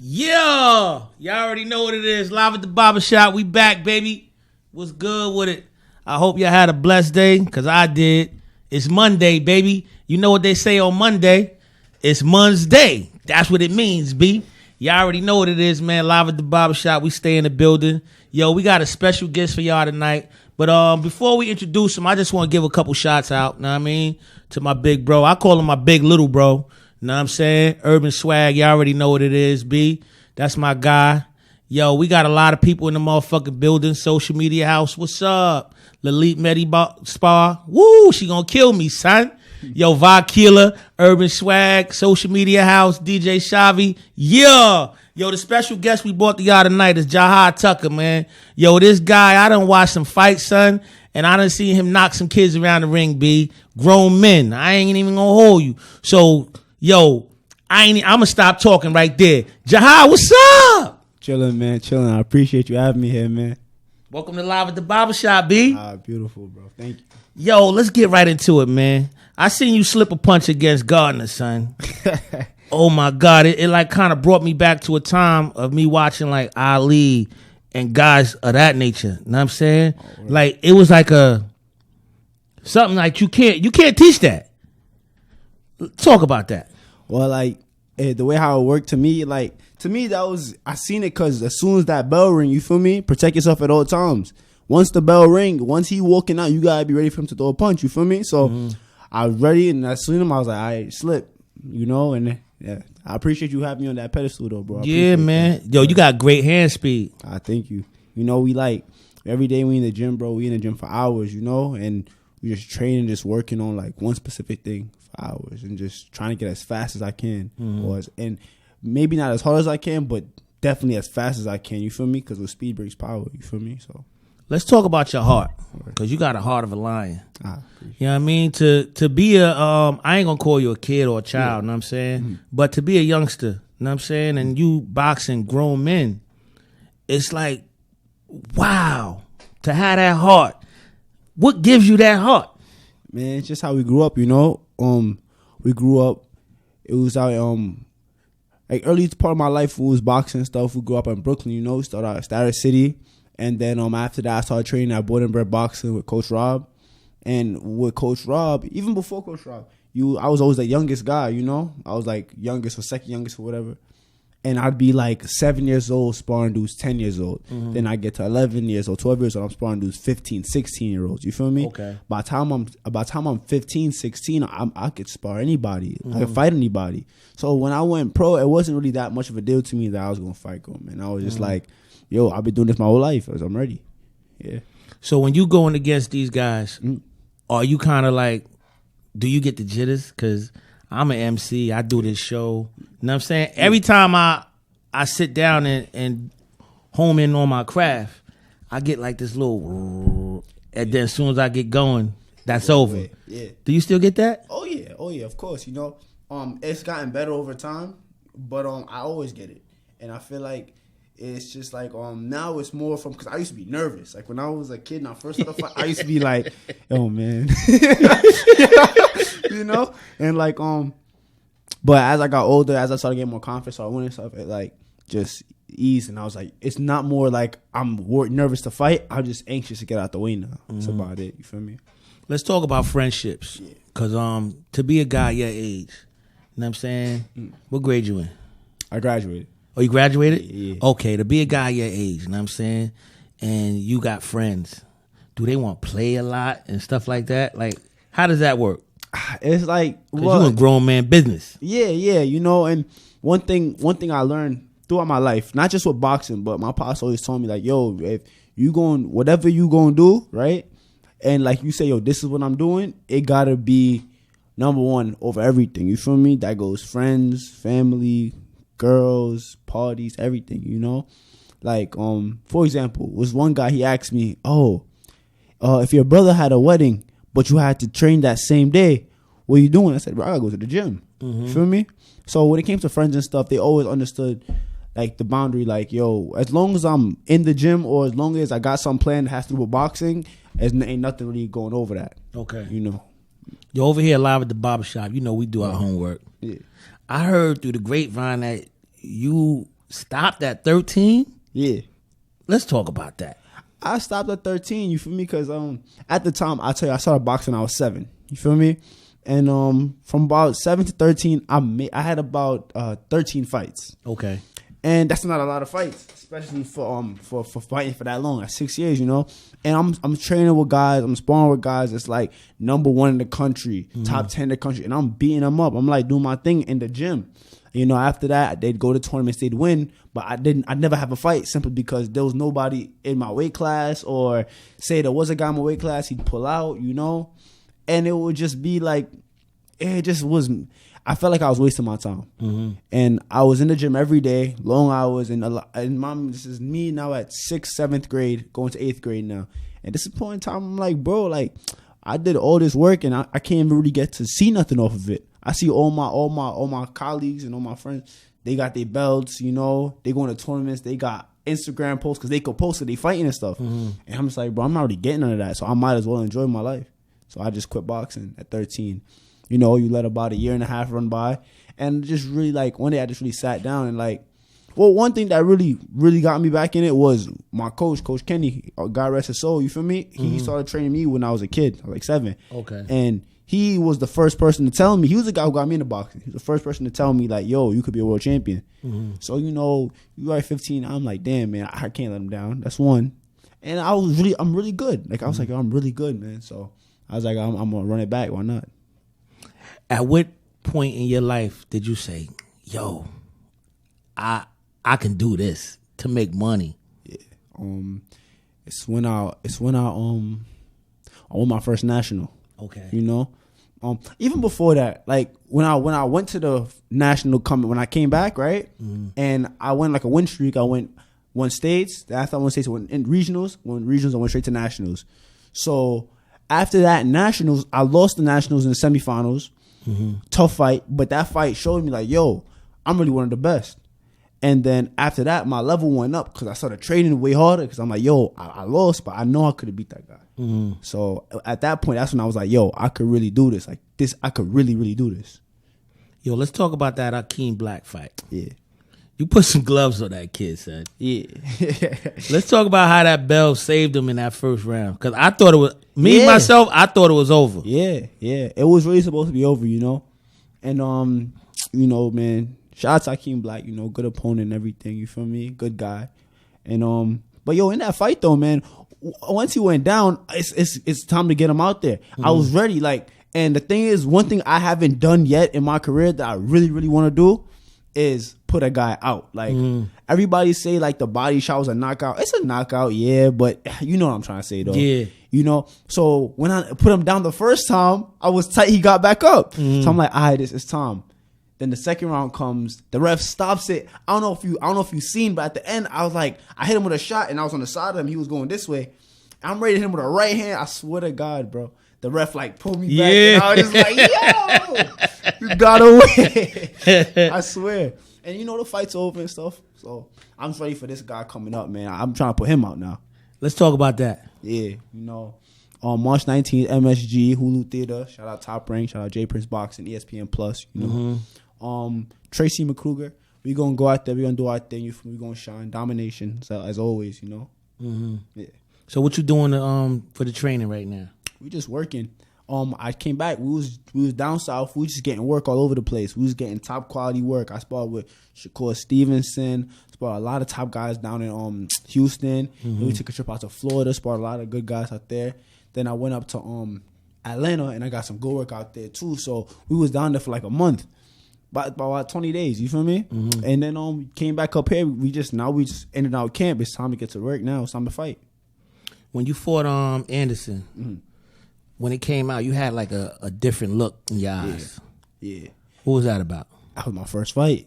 Yeah, y'all already know what it is. Live at the barbershop. We back, baby. What's good with it? I hope y'all had a blessed day, because I did. It's Monday, baby. You know what they say on Monday? It's Mon's Day. That's what it means, B. Y'all already know what it is, man. Live at the barbershop. We stay in the building. Yo, we got a special guest for y'all tonight. But before we introduce him, I just want to give a couple shots out, know what I mean, to my big bro. I call him my big little bro. Know what I'm saying? Urban Swag, y'all already know what it is, B. That's my guy. Yo, we got a lot of people in the motherfucking building. Social media house, what's up? Lalit Medi Spa. Woo, she gonna kill me, son. Yo, Vakila, Urban Swag, Social Media House, DJ Shavi. Yeah. Yo, the special guest we brought to y'all tonight is Jahi Tucker, man. Yo, this guy, I done watched some fights, son, and I done seen him knock some kids around the ring, B. Grown men. I ain't even gonna hold you. So, yo, I'm gonna stop talking right there. Jahi, what's up? Chilling, man, chilling. I appreciate you having me here, man. Welcome to Live at the Barbershop, B. Beautiful, bro. Thank you. Yo, let's get right into it, man. I seen you slip a punch against Gardner, son. Oh my God, it like kind of brought me back to a time of me watching like Ali and guys of that nature. Know what I'm saying? Oh, right. Like it was like something like you can't teach that. Talk about that. Well, like the way how it worked to me that was, I seen it because as soon as that bell ring, you feel me? Protect yourself at all times. Once the bell ring, once he walking out, you gotta be ready for him to throw a punch. You feel me? So I was ready, and I seen him. I was like, I slip, you know, and. Yeah, I appreciate you having me on that pedestal, though, bro. Yeah, man. That. Yo, you got great hand speed. I thank you. You know, we like every day we in the gym, bro. We in the gym for hours, you know, and we just training, just working on like one specific thing for hours, and just trying to get as fast as I can, and maybe not as hard as I can, but definitely as fast as I can. You feel me? Because with speed brings power. You feel me? So. Let's talk about your heart, because you got a heart of a lion. You know what I mean? To be I ain't going to call you a kid or a child, know what I'm saying? Mm-hmm. But to be a youngster, know what I'm saying? And you boxing grown men, it's like, wow, to have that heart. What gives you that heart? Man, it's just how we grew up, you know? We grew up, it was out, like early part of my life, we was boxing and stuff. We grew up in Brooklyn, you know? Started out at Starter City. And then after that, I started training at Board and Bread Boxing with Coach Rob. And with Coach Rob, even before Coach Rob, I was always the youngest guy, you know? I was like youngest or second youngest or whatever. And I'd be like 7 years old sparring dudes 10 years old. Mm-hmm. Then I get to 11 years old, 12 years old, I'm sparring dudes 15, 16-year-olds. You feel me? Okay. By the time I'm 15, 16, I could spar anybody. Mm-hmm. I could fight anybody. So when I went pro, it wasn't really that much of a deal to me that I was going to fight grown men. I was just like, yo, I've been doing this my whole life. I'm ready. Yeah. So when you going against these guys, are you kind of like, do you get the jitters? Because I'm an MC. I do this show. You know what I'm saying? Every time I sit down and home in on my craft, I get like this little, and then as soon as I get going, that's over. Yeah. Do you still get that? Oh yeah, of course. You know, it's gotten better over time, but I always get it, and I feel like. It's just like now it's more from, because I used to be nervous. Like when I was a kid and I first started fight, I used to be like, oh man, you know, and like but as I got older, as I started getting more confidence, so I went and stuff, it like just eased, and I was like, it's not more like I'm nervous to fight. I'm just anxious to get out the way now. That's about it. You feel me? Let's talk about friendships, because to be a guy your age, you know what I'm saying? What grade you in? I graduated. Oh, you graduated? Yeah. Okay, to be a guy your age, you know what I'm saying? And you got friends. Do they want to play a lot and stuff like that? Like, how does that work? It's like, well, you in grown man business. Yeah, you know, and one thing I learned throughout my life, not just with boxing, but my pops always told me, like, yo, if you whatever you gonna do, right? And like you say, yo, this is what I'm doing, it gotta be number one over everything. You feel me? That goes friends, family, girls, parties, everything, you know? Like, for example, was one guy, he asked me, if your brother had a wedding, but you had to train that same day, what are you doing? I said, bro, I gotta go to the gym. You feel me? So when it came to friends and stuff, they always understood, like, the boundary, like, yo, as long as I'm in the gym or as long as I got some plan that has to do with boxing, ain't nothing really going over that. Okay. You know? You're over here live at the barbershop. You know we do our homework. Yeah. I heard through the grapevine that you stopped at 13? Yeah. Let's talk about that. I stopped at 13, you feel me? Because at the time, I tell you, I started boxing when I was 7. You feel me? And from about 7 to 13, I had about 13 fights. Okay. And that's not a lot of fights, especially for fighting for that long, like 6 years, you know. And I'm training with guys, I'm sparring with guys that's like number 1 in the country, top 10 in the country, and I'm beating them up. I'm like doing my thing in the gym. You know, after that, they'd go to tournaments, they'd win, but I'd never have a fight simply because there was nobody in my weight class, or say there was a guy in my weight class, he'd pull out, you know. And it would just be like, it just wasn't. I felt like I was wasting my time. And I was in the gym every day, long hours. And mom, this is me now at 6th, 7th grade, going to 8th grade now. And this point in time, I'm like, bro, like, I did all this work and I can't even really get to see nothing off of it. I see all my colleagues and all my friends, they got their belts, you know, they going to tournaments, they got Instagram posts because they could post it, they fighting and stuff. And I'm just like, bro, I'm not really getting none of that, so I might as well enjoy my life. So I just quit boxing at 13. You know, you let about a year and a half run by, and just really like one day I just really sat down and like, well, one thing that really got me back in it was my coach, Coach Kenny, God rest his soul. You feel me? He started training me when I was a kid, like 7. Okay. And he was the first person to tell me. He was the guy who got me into boxing. He was the first person to tell me like, yo, you could be a world champion. So you know, you are 15. I'm like, damn, man, I can't let him down. That's one. And I'm really good. Like I was like, I'm really good, man. So I was like, I'm gonna run it back. Why not? At what point in your life did you say, yo, I can do this to make money? Yeah. It's when I won my first national. Okay. You know? Even before that, like when I went to the national when I came back, right? And I went like a win streak. I won states. After I won states, I went in regionals. Won regionals, I went straight to nationals. So after that nationals, I lost the nationals in the semifinals. Tough fight, but that fight showed me like, yo, I'm really one of the best. And then after that, my level went up because I started training way harder because I'm like, yo, I lost, but I know I could have beat that guy. So at that point, that's when I was like, yo, I could really do this. Like this, I could really, really do this. Yo, let's talk about that Akeem Black fight. Yeah. You put some gloves on that kid, son. Yeah. Let's talk about how that bell saved him in that first round. Because I thought it was, myself, I thought it was over. Yeah. It was really supposed to be over, you know? And, you know, man, shout out to Akeem Black, you know, good opponent and everything, you feel me? Good guy. And, but yo, in that fight though, man, once he went down, it's time to get him out there. I was ready, like, and the thing is, one thing I haven't done yet in my career that I really, really want to do is put a guy out. Like everybody say like the body shot was a knockout. It's a knockout, yeah, but you know what I'm trying to say though. Yeah. You know, so when I put him down the first time, I was tight. He got back up. So I'm like, all right, it's time. Then the second round comes. The ref stops it. I don't know if you've seen, but at the end, I was like, I hit him with a shot, and I was on the side of him. He was going this way. I'm ready to hit him with a right hand. I swear to God, bro. The ref like pulled me back. Yeah. And I was just like, yo, you got away. I swear. And you know the fight's over and stuff. So I'm ready for this guy coming up, man. I'm trying to put him out now. Let's talk about that. Yeah, you know. On March 19th, MSG, Hulu Theater. Shout out Top Rank. Shout out J Prince Boxing, ESPN Plus. You know. Tracy McCruger. We gonna go out there. We gonna do our thing. We gonna shine. Domination, so, as always. You know. Yeah. So what you doing for the training right now? We just working. I came back. We was down south. We was just getting work all over the place. We was getting top quality work. I sparred with Shakur Stevenson. Sparred a lot of top guys down in Houston. Then we took a trip out to Florida. Sparred a lot of good guys out there. Then I went up to Atlanta and I got some good work out there too. So we was down there for like a month, about 20 days. You feel me? And then came back up here. We just ended our camp. It's time to get to work now. It's time to fight. When you fought Anderson. When it came out, you had like a different look in your eyes. Yeah. What was that about? That was my first fight.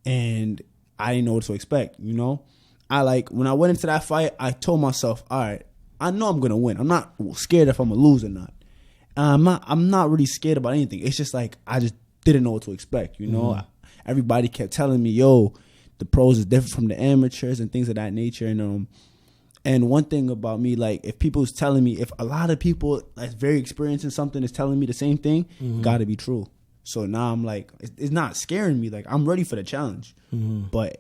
And I didn't know what to expect, you know? When I went into that fight, I told myself, all right, I know I'm going to win. I'm not scared if I'm going to lose or not. I'm not really scared about anything. It's just like I just didn't know what to expect, you know? Everybody kept telling me, yo, the pros is different from the amateurs and things of that nature. And one thing about me, like, if people's telling me, if a lot of people that's very experienced in something is telling me the same thing, gotta be true. So now I'm like, it's not scaring me. Like, I'm ready for the challenge. But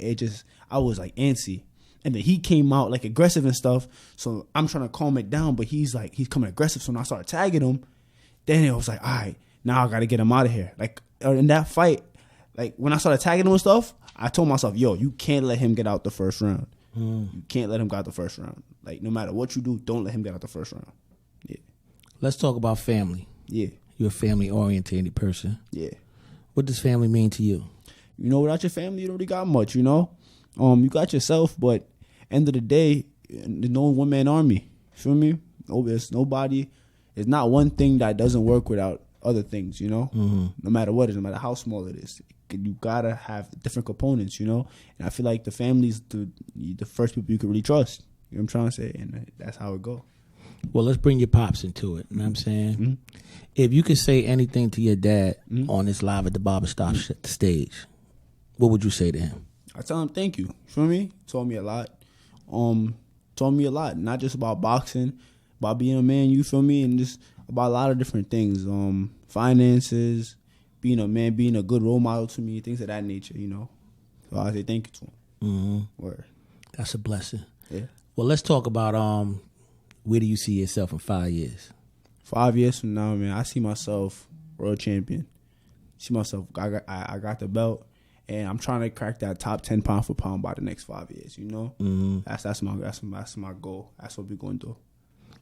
I was like antsy. And then he came out like aggressive and stuff. So I'm trying to calm it down, but he's coming aggressive. So when I started tagging him, then it was like, all right, now I got to get him out of here. Like, in that fight, like when I started tagging him and stuff, I told myself, yo, you can't let him get out the first round. You can't let him get out the first round. Like, no matter what you do, don't let him get out the first round. Yeah. Let's talk about family. Yeah. You're a family-oriented person. Yeah. What does family mean to you? You know, without your family, you don't really got much, you know? You got yourself, but end of the day, there's no one-man army. Feel me? No, there's nobody. It's not one thing that doesn't work without other things, you know? No matter what it is, no matter how small it is. You gotta have different components, you know? And I feel like the family's the first people you can really trust. You know what I'm trying to say? And that's how it go. Well, let's bring your pops into it. You know what I'm saying? If you could say anything to your dad on this Live at the Barbershop stage, what would you say to him? I tell him thank you. You feel me? Told me a lot. Told me a lot. Not just about boxing, about being a man, you feel me? And just about a lot of different things. Finances, being a man, being a good role model to me, things of that nature, you know. So I say thank you to him. Word. That's a blessing. Yeah. Well, let's talk about where do you see yourself in 5 years? 5 years from now, man, I see myself world champion. See myself, I got the belt. And I'm trying to crack that top 10 pound for pound by the next 5 years, you know? That's my goal. That's what we're going to do.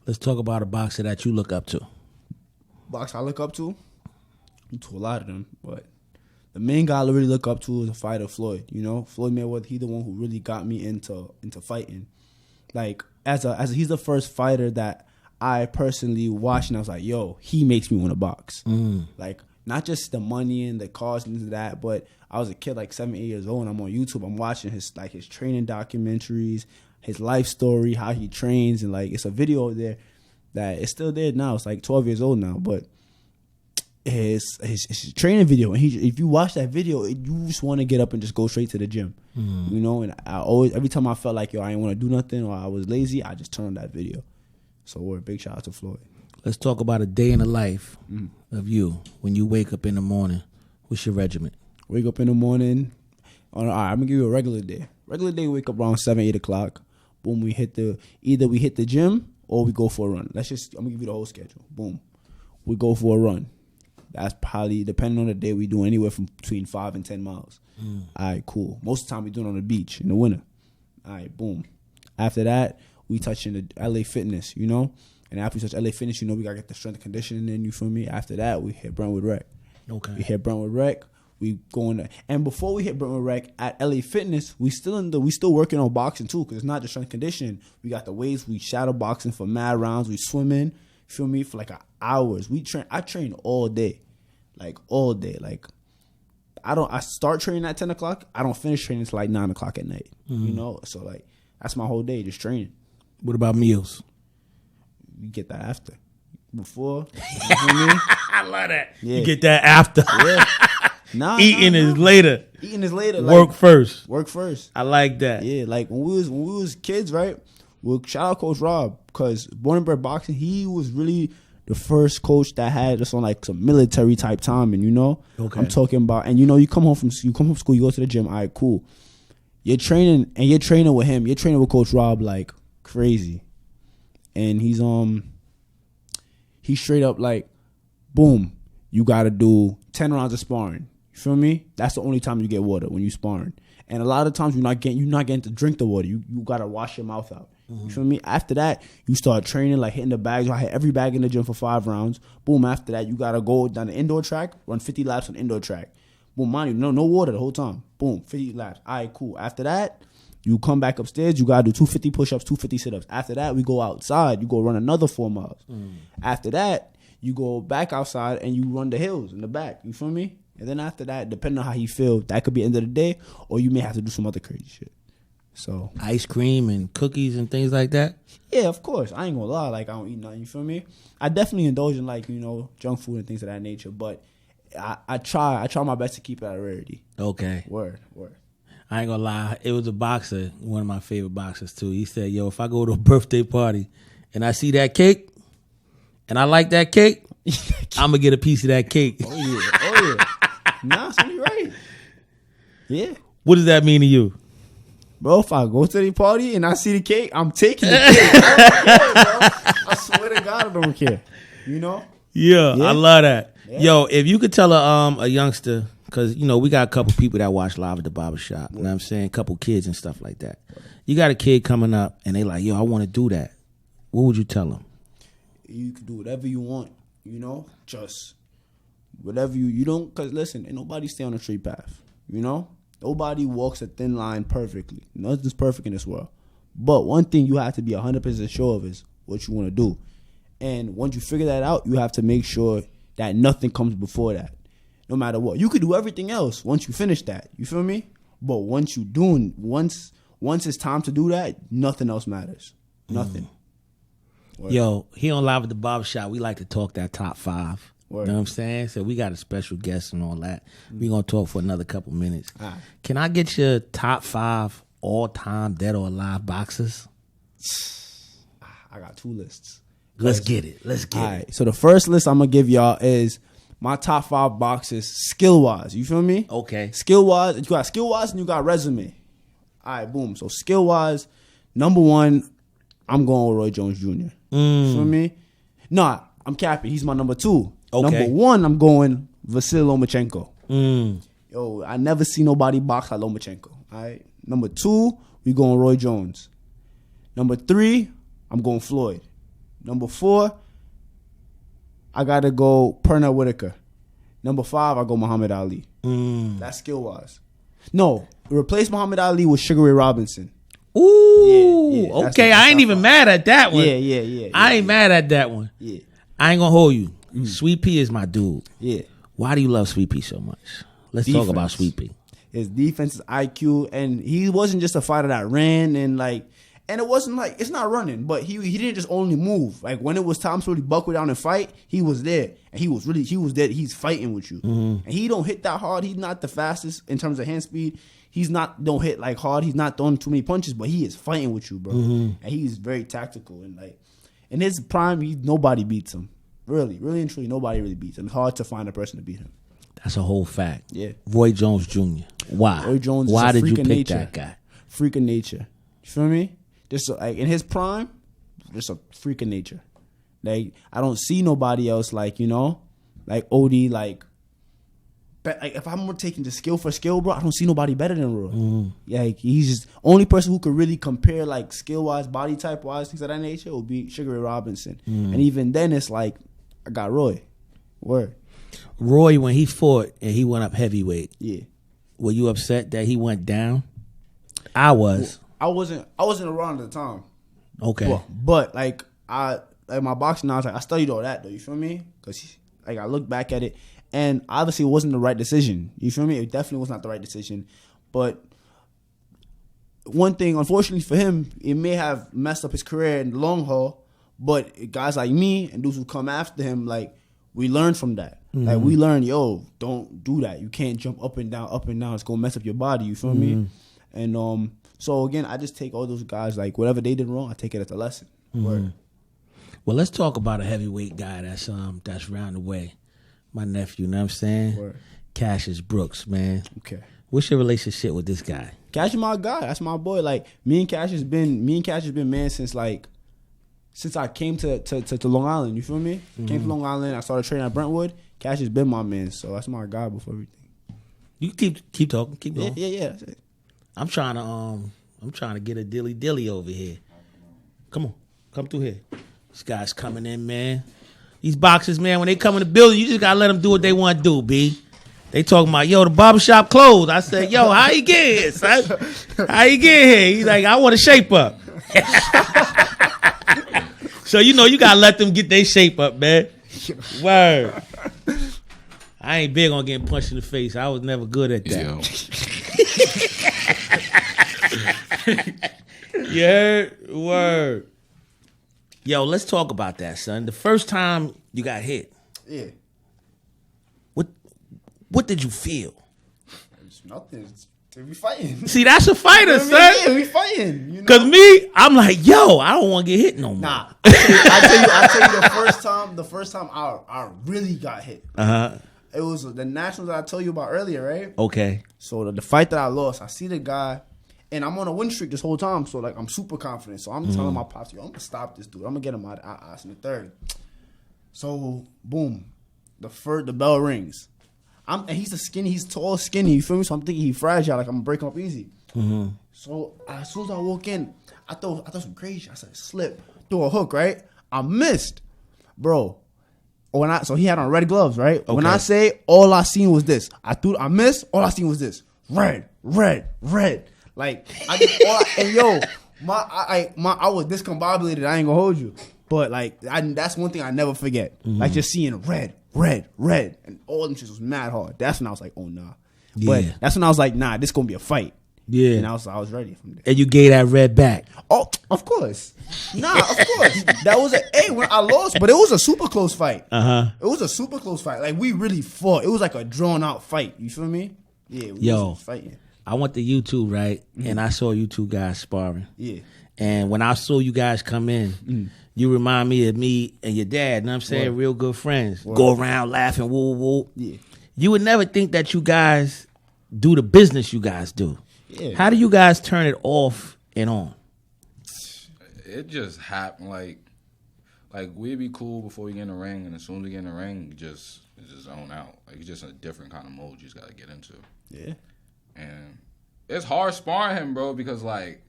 Let's talk about a boxer that you look up to. Boxer I look up to a lot of them, but the main guy I really look up to is the fighter Floyd, you know? Floyd Mayweather, he the one who really got me into fighting. Like, he's the first fighter that I personally watched and I was like, yo, he makes me want to box. Like, not just the money and the cost and that, but I was a kid like 7, 8 years old and I'm on YouTube. I'm watching his training documentaries, his life story, how he trains, and like it's a video there that it's still there now. It's like 12 years old now, but his training video, and if you watch that video, you just want to get up and just go straight to the gym, you know. And I always, every time I felt like yo, I didn't want to do nothing or I was lazy, I just turned on that video. So we're a big shout out to Floyd. Let's talk about a day in the life of you when you wake up in the morning. What's your regimen? Wake up in the morning. All right, I'm gonna give you a regular day. Regular day, we wake up around 7, 8 o'clock. Boom, either we hit the gym or we go for a run. I'm gonna give you the whole schedule. Boom, we go for a run. That's probably, depending on the day, we do anywhere from between 5 and 10 miles. All right, cool. Most of the time we do it on the beach in the winter. All right, boom. After that, we touch in the LA Fitness, you know. And after we touch LA Fitness, you know, we gotta get the strength and conditioning in, you feel me? After that, we hit Brentwood Rec. Okay. We hit Brentwood Rec. We go in there. And before we hit Brentwood Rec at LA Fitness, we still working on boxing too, because it's not just strength conditioning. We got the weights, we shadow boxing for mad rounds, we swimming, feel me, for like hours. I train all day. Like all day. Like I start training at 10 o'clock, I don't finish training until like 9 o'clock at night. You know? So like that's my whole day, just training. What about meals? We get that after. Before, you know what I mean? I love that. Yeah. You get that after. Yeah. Eating is later. Eating is later. Work first. Work first. I like that. Yeah, like when we was kids, right? Well, shout out Coach Rob, because Born and Bred Boxing, he was really the first coach that had us on like some military type timing, you know? Okay. I'm talking about, and you know, you come home from school, you go to the gym, all right, cool. You're training with him, you're training with Coach Rob like crazy. And he's straight up like, boom, you gotta do 10 rounds of sparring. You feel me? That's the only time you get water, when you sparring. And a lot of times you're not getting to drink the water. You gotta wash your mouth out. You feel me? After that, you start training, like hitting the bags. I hit every bag in the gym for 5 rounds. Boom, after that, you gotta go down the indoor track, run 50 laps on the indoor track. Boom, mind you, no water the whole time. Boom, 50 laps. All right, cool. After that, you come back upstairs, you gotta do 250 push-ups, 250 sit-ups. After that, we go outside, you go run another 4 miles. After that, you go back outside and you run the hills in the back. You feel me? And then after that, depending on how you feel, that could be end of the day, or you may have to do some other crazy shit. So ice cream and cookies and things like that? Yeah, of course. I ain't gonna lie, like I don't eat nothing, you feel me? I definitely indulge in like, you know, junk food and things of that nature, but I try my best to keep it at a rarity. Okay. Word. I ain't gonna lie, it was a boxer, one of my favorite boxers too. He said, yo, if I go to a birthday party and I see that cake and I like that cake, I'm gonna get a piece of that cake. Oh yeah. Nah, it's only right. Yeah. What does that mean to you? Bro, if I go to the party and I see the cake, I'm taking the cake. I don't care, bro. I swear to God, I don't care. You know? Yeah, I love that. Yeah. Yo, if you could tell a youngster, because, you know, we got a couple people that watch Live at the Barbershop. You know what I'm saying? A couple kids and stuff like that. You got a kid coming up and they like, yo, I want to do that. What would you tell them? You can do whatever you want, you know? Just whatever you don't, because listen, ain't nobody stay on a straight path, you know? Nobody walks a thin line perfectly. Nothing's perfect in this world. But one thing you have to be 100% sure of is what you want to do. And once you figure that out, you have to make sure that nothing comes before that. No matter what. You could do everything else once you finish that. You feel me? But once it's time to do that, nothing else matters. Nothing. Yo, here on Live at the Barbershop, we like to talk that top 5. Word. You know what I'm saying? So we got a special guest and all that. We're going to talk for another couple minutes. All right. Can I get your top 5 all-time dead or alive boxers? I got 2 lists. Let's get it. Let's get All it. right. So the first list I'm going to give y'all is my top 5 boxers skill-wise. You feel me? Okay. Skill-wise. You got skill-wise and you got resume. All right, boom. So skill-wise, number 1, I'm going with Roy Jones Jr. You feel me? Nah, I'm capping. He's my number 2. Okay. Number 1, I'm going Vasily Lomachenko. Yo, I never see nobody box like Lomachenko. All right. Number 2, we going Roy Jones. Number 3, I'm going Floyd. Number 4, I gotta go Pernell Whitaker. Number 5, I go Muhammad Ali. That's skill wise. No, replace Muhammad Ali with Sugar Ray Robinson. Ooh, Yeah, okay. I ain't even mad at that one. Yeah. I ain't mad at that one. Yeah. I ain't gonna hold you. Sweet Pea is my dude. Yeah. Why do you love Sweet Pea so much? Let's talk about Sweet Pea. His defense, his IQ, and he wasn't just a fighter that ran and it wasn't like, it's not running, but he didn't just only move. Like when it was time to really buckle down and fight, he was there. And he was there. He's fighting with you. And he don't hit that hard. He's not the fastest in terms of hand speed. Don't hit like hard. He's not throwing too many punches, but he is fighting with you, bro. And he's very tactical. And like in his prime, nobody beats him. Really and truly, nobody really beats him. It's hard to find a person to beat him. That's a whole fact. Yeah. Roy Jones Jr. Why? Roy Jones. Why is a did you freak of pick nature. that guy? Freak of nature. You feel me? Just like in his prime, just a freak of nature. Like I don't see nobody else like, you know, like OD, like if I'm taking the skill for skill, bro, I don't see nobody better than Roy. Like he's just only person who could really compare like skill wise, body type wise, things of that nature would be Sugar Ray Robinson. And even then it's like I got Roy. Word. Roy, when he fought and he went up heavyweight, Yeah. were you upset that he went down? I was. I wasn't around at the time. Okay. But like my boxing knowledge, like I studied all that though. You feel me? Because like I look back at it, and obviously it wasn't the right decision. You feel me? It definitely was not the right decision. But one thing, unfortunately for him, it may have messed up his career in the long haul. But guys like me and those who come after him, like we learned from that. Like we learned, yo, don't do that. You can't jump up and down. It's gonna mess up your body. You feel me? And so again, I just take all those guys, like whatever they did wrong, I take it as a lesson. Word. Well, let's talk about a heavyweight guy that's round the way. My nephew, you know what I'm saying? Word. Cassius Brooks, man. Okay. What's your relationship with this guy? Cash is my guy. That's my boy. Like me and Cash has been man since I came to Long Island. You feel me? Came to Long Island. I started training at Brentwood. Cash has been my man, so that's my guy before everything. You keep talking, keep going. Yeah. That's it. I'm trying to get a dilly over here. Come on, come through here. These guys coming in, man. These boxers, man, when they come in the building, you just gotta let them do what they want to do, B. They talking about, yo, the barbershop closed. I said, yo, how you get here, son? How you get here? He's like, I want to shape up. So, you know, you got to let them get their shape up, man. Word. I ain't big on getting punched in the face. I was never good at that. You heard? Word. Yo, let's talk about that, son. The first time you got hit. Yeah. What did you feel? It's nothing. We fighting. See, that's a fighter, son. Yeah, we fighting. You know? Cause me, I'm like, yo, I don't want to get hit no more. Nah, I tell you, the first time I really got hit. It was the nationals that I told you about earlier, right? Okay. So the fight that I lost, I see the guy, and I'm on a win streak this whole time. So like I'm super confident. So I'm telling my pops, yo, I'm gonna stop this dude. I'm gonna get him out of ass in the third. So boom, the bell rings. And he's tall, skinny. You feel me? So I'm thinking he's fragile. Like I'm gonna break him up easy. Mm-hmm. So as soon as I walk in, I thought some crazy shit. I said slip, throw a hook, right? I missed, bro. So he had on red gloves, right? Okay. When I say all I seen was this, I missed. All I seen was this, red. Like I was discombobulated. I ain't gonna hold you, but like that's one thing I never forget. Mm-hmm. Like just seeing red, and all them shit was mad hard. That's when I was like, oh nah. Yeah. But that's when I was like, nah, this gonna be a fight. Yeah, and I was ready from there. And you gave that red back. Oh, of course. Nah, of course. That was when I lost, but it was a super close fight. It was a super close fight. Like we really fought. It was like a drawn out fight. You feel me? Yeah. We was fighting. I went to YouTube, right, and I saw you two guys sparring. Yeah. And when I saw you guys come in, you remind me of me and your dad. You know what I'm saying? What? Real good friends. What? Go around laughing, woo. Yeah. You would never think that you guys do the business you guys do. Yeah. How do you guys turn it off and on? It just happened. Like we'd be cool before we get in the ring, and as soon as we get in the ring, it just zone out. Like it's just a different kind of mode you just gotta get into. Yeah. And it's hard sparring him, bro, because like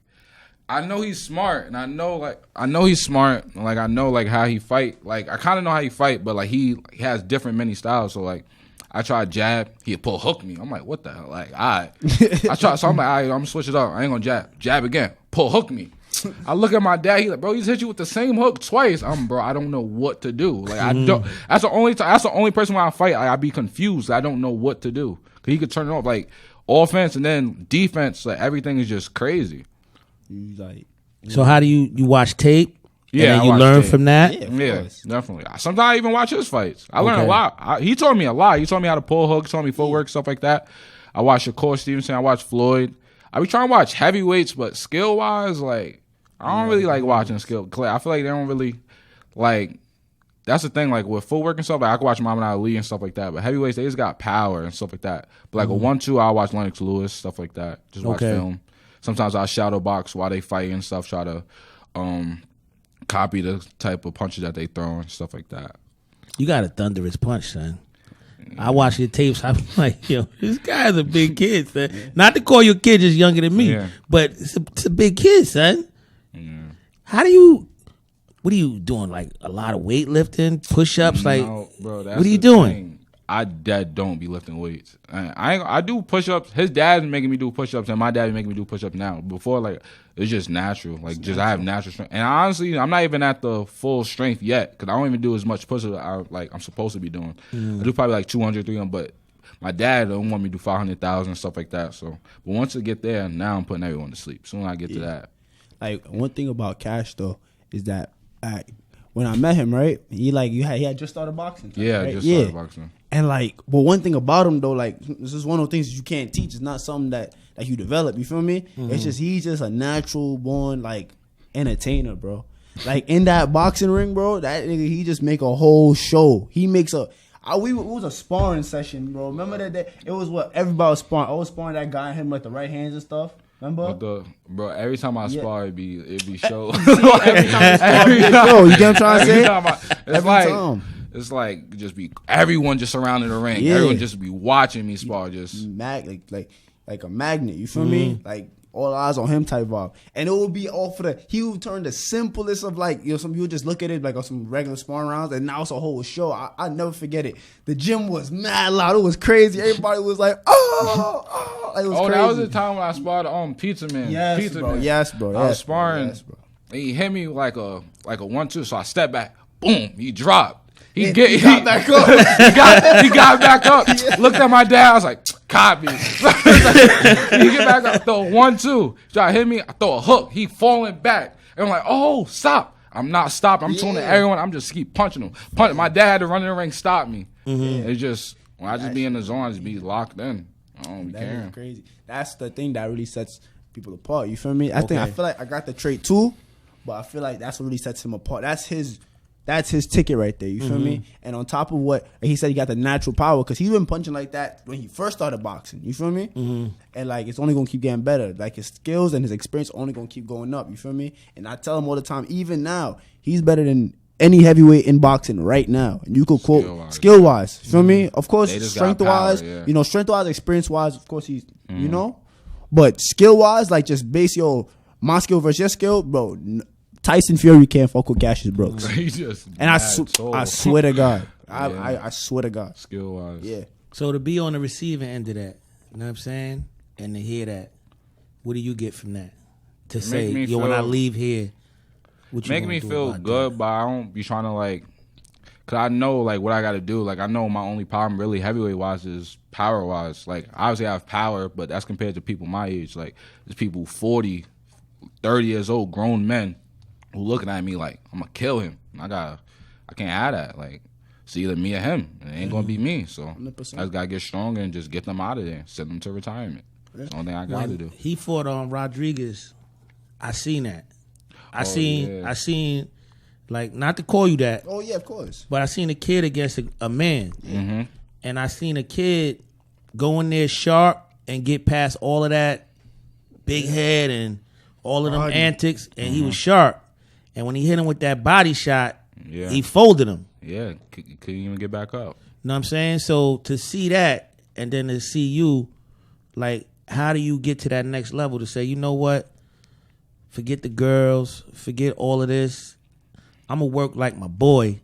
I know he's smart, and I know he's smart. Like I know like how he fight. Like I kind of know how he fight, but like he has different many styles. So like. I try jab, he'd pull hook me. I'm like, what the hell? Like, all right. So I'm like, all right, I'm gonna switch it up. I ain't gonna jab. Jab again. Pull hook me. I look at my dad, he's like, bro, he's hit you with the same hook twice. Bro, I don't know what to do. Like, I don't. That's the only person when I fight, I be confused. I don't know what to do. Cause he could turn it off. Like, offense and then defense, like, everything is just crazy. So how do you watch tape? Yeah, and then you learn from that? Yeah, definitely. Sometimes I even watch his fights. I learn a lot. He taught me a lot. He taught me how to pull hooks, taught me footwork, stuff like that. I watch Shakur Stevenson. I watch Floyd. I be trying to watch heavyweights, but skill-wise, like, I don't really like watching skill. I feel like they don't really, like, that's the thing. Like, with footwork and stuff, like, I can watch Muhammad Ali and stuff like that, but heavyweights, they just got power and stuff like that. But, like, a 1-2, I'll watch Lennox Lewis, stuff like that. Just watch film. Sometimes I'll shadow box while they fight and stuff, try to, copy the type of punches that they throw and stuff like that. You got a thunderous punch, son. I watch your tapes. I'm like, yo, this guy's a big kid, son. Yeah. Not to call your kid just younger than me, but it's a big kid, son. Yeah. What are you doing? Like a lot of weightlifting, push-ups? Like, no, bro, what are you doing? Thing. I don't be lifting weights. I do push-ups. His dad's making me do push-ups, and my dad is making me do push-ups now. Before, like, it's just natural. Like, I have natural strength. And honestly, I'm not even at the full strength yet because I don't even do as much push-ups I'm supposed to be doing. I do probably like 200, 300, but my dad don't want me to do 500,000 and stuff like that. So, but once I get there, now I'm putting everyone to sleep. Soon as I get to that. Like, one thing about Cash, though, is that when I met him, right, he had just started boxing. Right? Started boxing. And like, but one thing about him though, like, this is one of the things that you can't teach. It's not something that you develop. You feel me? It's just he's just a natural born like entertainer, bro. Like in that boxing ring, bro, that nigga he just make a whole show. He makes it was a sparring session, bro. Remember that day? It was what everybody was sparring. I was sparring that guy and him like the right hands and stuff. Remember? Bro, every time I spar, it'd be show. Every time you get what I'm trying to say? Every time. It's like just be everyone just surrounding the ring. Yeah. Everyone just be watching me spar. Just like a magnet. You feel me? Like all eyes on him type vibe. And it would be all for he would turn the simplest of like some people just look at it like on some regular sparring rounds, and now it's a whole show. I never forget it. The gym was mad loud. It was crazy. Everybody was like, oh. It was crazy. That was the time when I sparred Pizza Man. Yes, bro. I was sparring. Yes, bro. He hit me like a 1-2. So I stepped back. Boom. He dropped. He got back up. he got back up. Yeah. Looked at my dad. I was like, copy. He get back up. Throw a 1-2. Try to hit me. I throw a hook. He falling back. And I'm like, oh, stop. I'm not stopping. I'm tuning everyone. I'm just keep punching him. My dad had to run in the ring, stop me. It's just, when I just be in the zone, I just be locked in. I don't be caring. Is crazy. That's the thing that really sets people apart. You feel me? I feel like I got the trait too, but I feel like that's what really sets him apart. That's that's his ticket right there. You feel me? And on top of what he said, he got the natural power because he's been punching like that when he first started boxing. You feel me? And like it's only gonna keep getting better. Like his skills and his experience only gonna keep going up. You feel me? And I tell him all the time, even now, he's better than any heavyweight in boxing right now. And you could quote skill wise. You feel me? Of course, strength wise, you know, strength wise, experience wise, of course he's you know. But skill wise, like just base my skill versus your skill, bro. Tyson Fury can't fuck with Cassius Brooks. And I swear to God. I swear to God. Skill wise. Yeah. So to be on the receiving end of that, you know what I'm saying? And to hear that, what do you get from that? To say, yo, when I leave here, what you make me feel good, but I don't be trying to like, cause I know like what I got to do. Like I know my only problem really heavyweight wise is power wise. Like obviously I have power, but that's compared to people my age. Like there's people 40, 30 years old, grown men who looking at me like I'm gonna kill him. I can't have that. Like it's either me or him. It ain't gonna be me. So 100%. I just gotta get stronger and just get them out of there, send them to retirement. That's the only thing I gotta do. He fought on Rodriguez. I seen that. I seen, like, not to call you that. Oh yeah, of course. But I seen a kid against a man, and I seen a kid go in there sharp and get past all of that big head and all of them antics, and he was sharp. And when he hit him with that body shot, he folded him. Yeah, couldn't even get back up. You know what I'm saying? So to see that, and then to see you, like, how do you get to that next level to say, you know what? Forget the girls. Forget all of this. I'm going to work like my boy,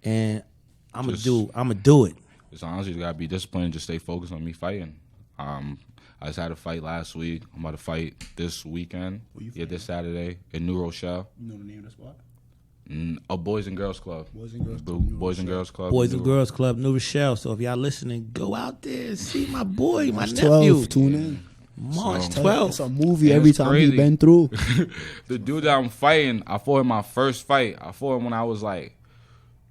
and I'm going to do it. It's honestly, you got to be disciplined and just stay focused on me fighting. I just had a fight last week. I'm about to fight this weekend. This Saturday in New Rochelle. You know the name of the spot? A Boys and Girls Club. Boys and Girls Club. Boys and Girls Club, New Rochelle. So if y'all listening, go out there and see my boy, my nephew. Tune in. March 12th. It's a movie every time he's been through. The dude that I'm fighting, I fought him my first fight. I fought him when I was like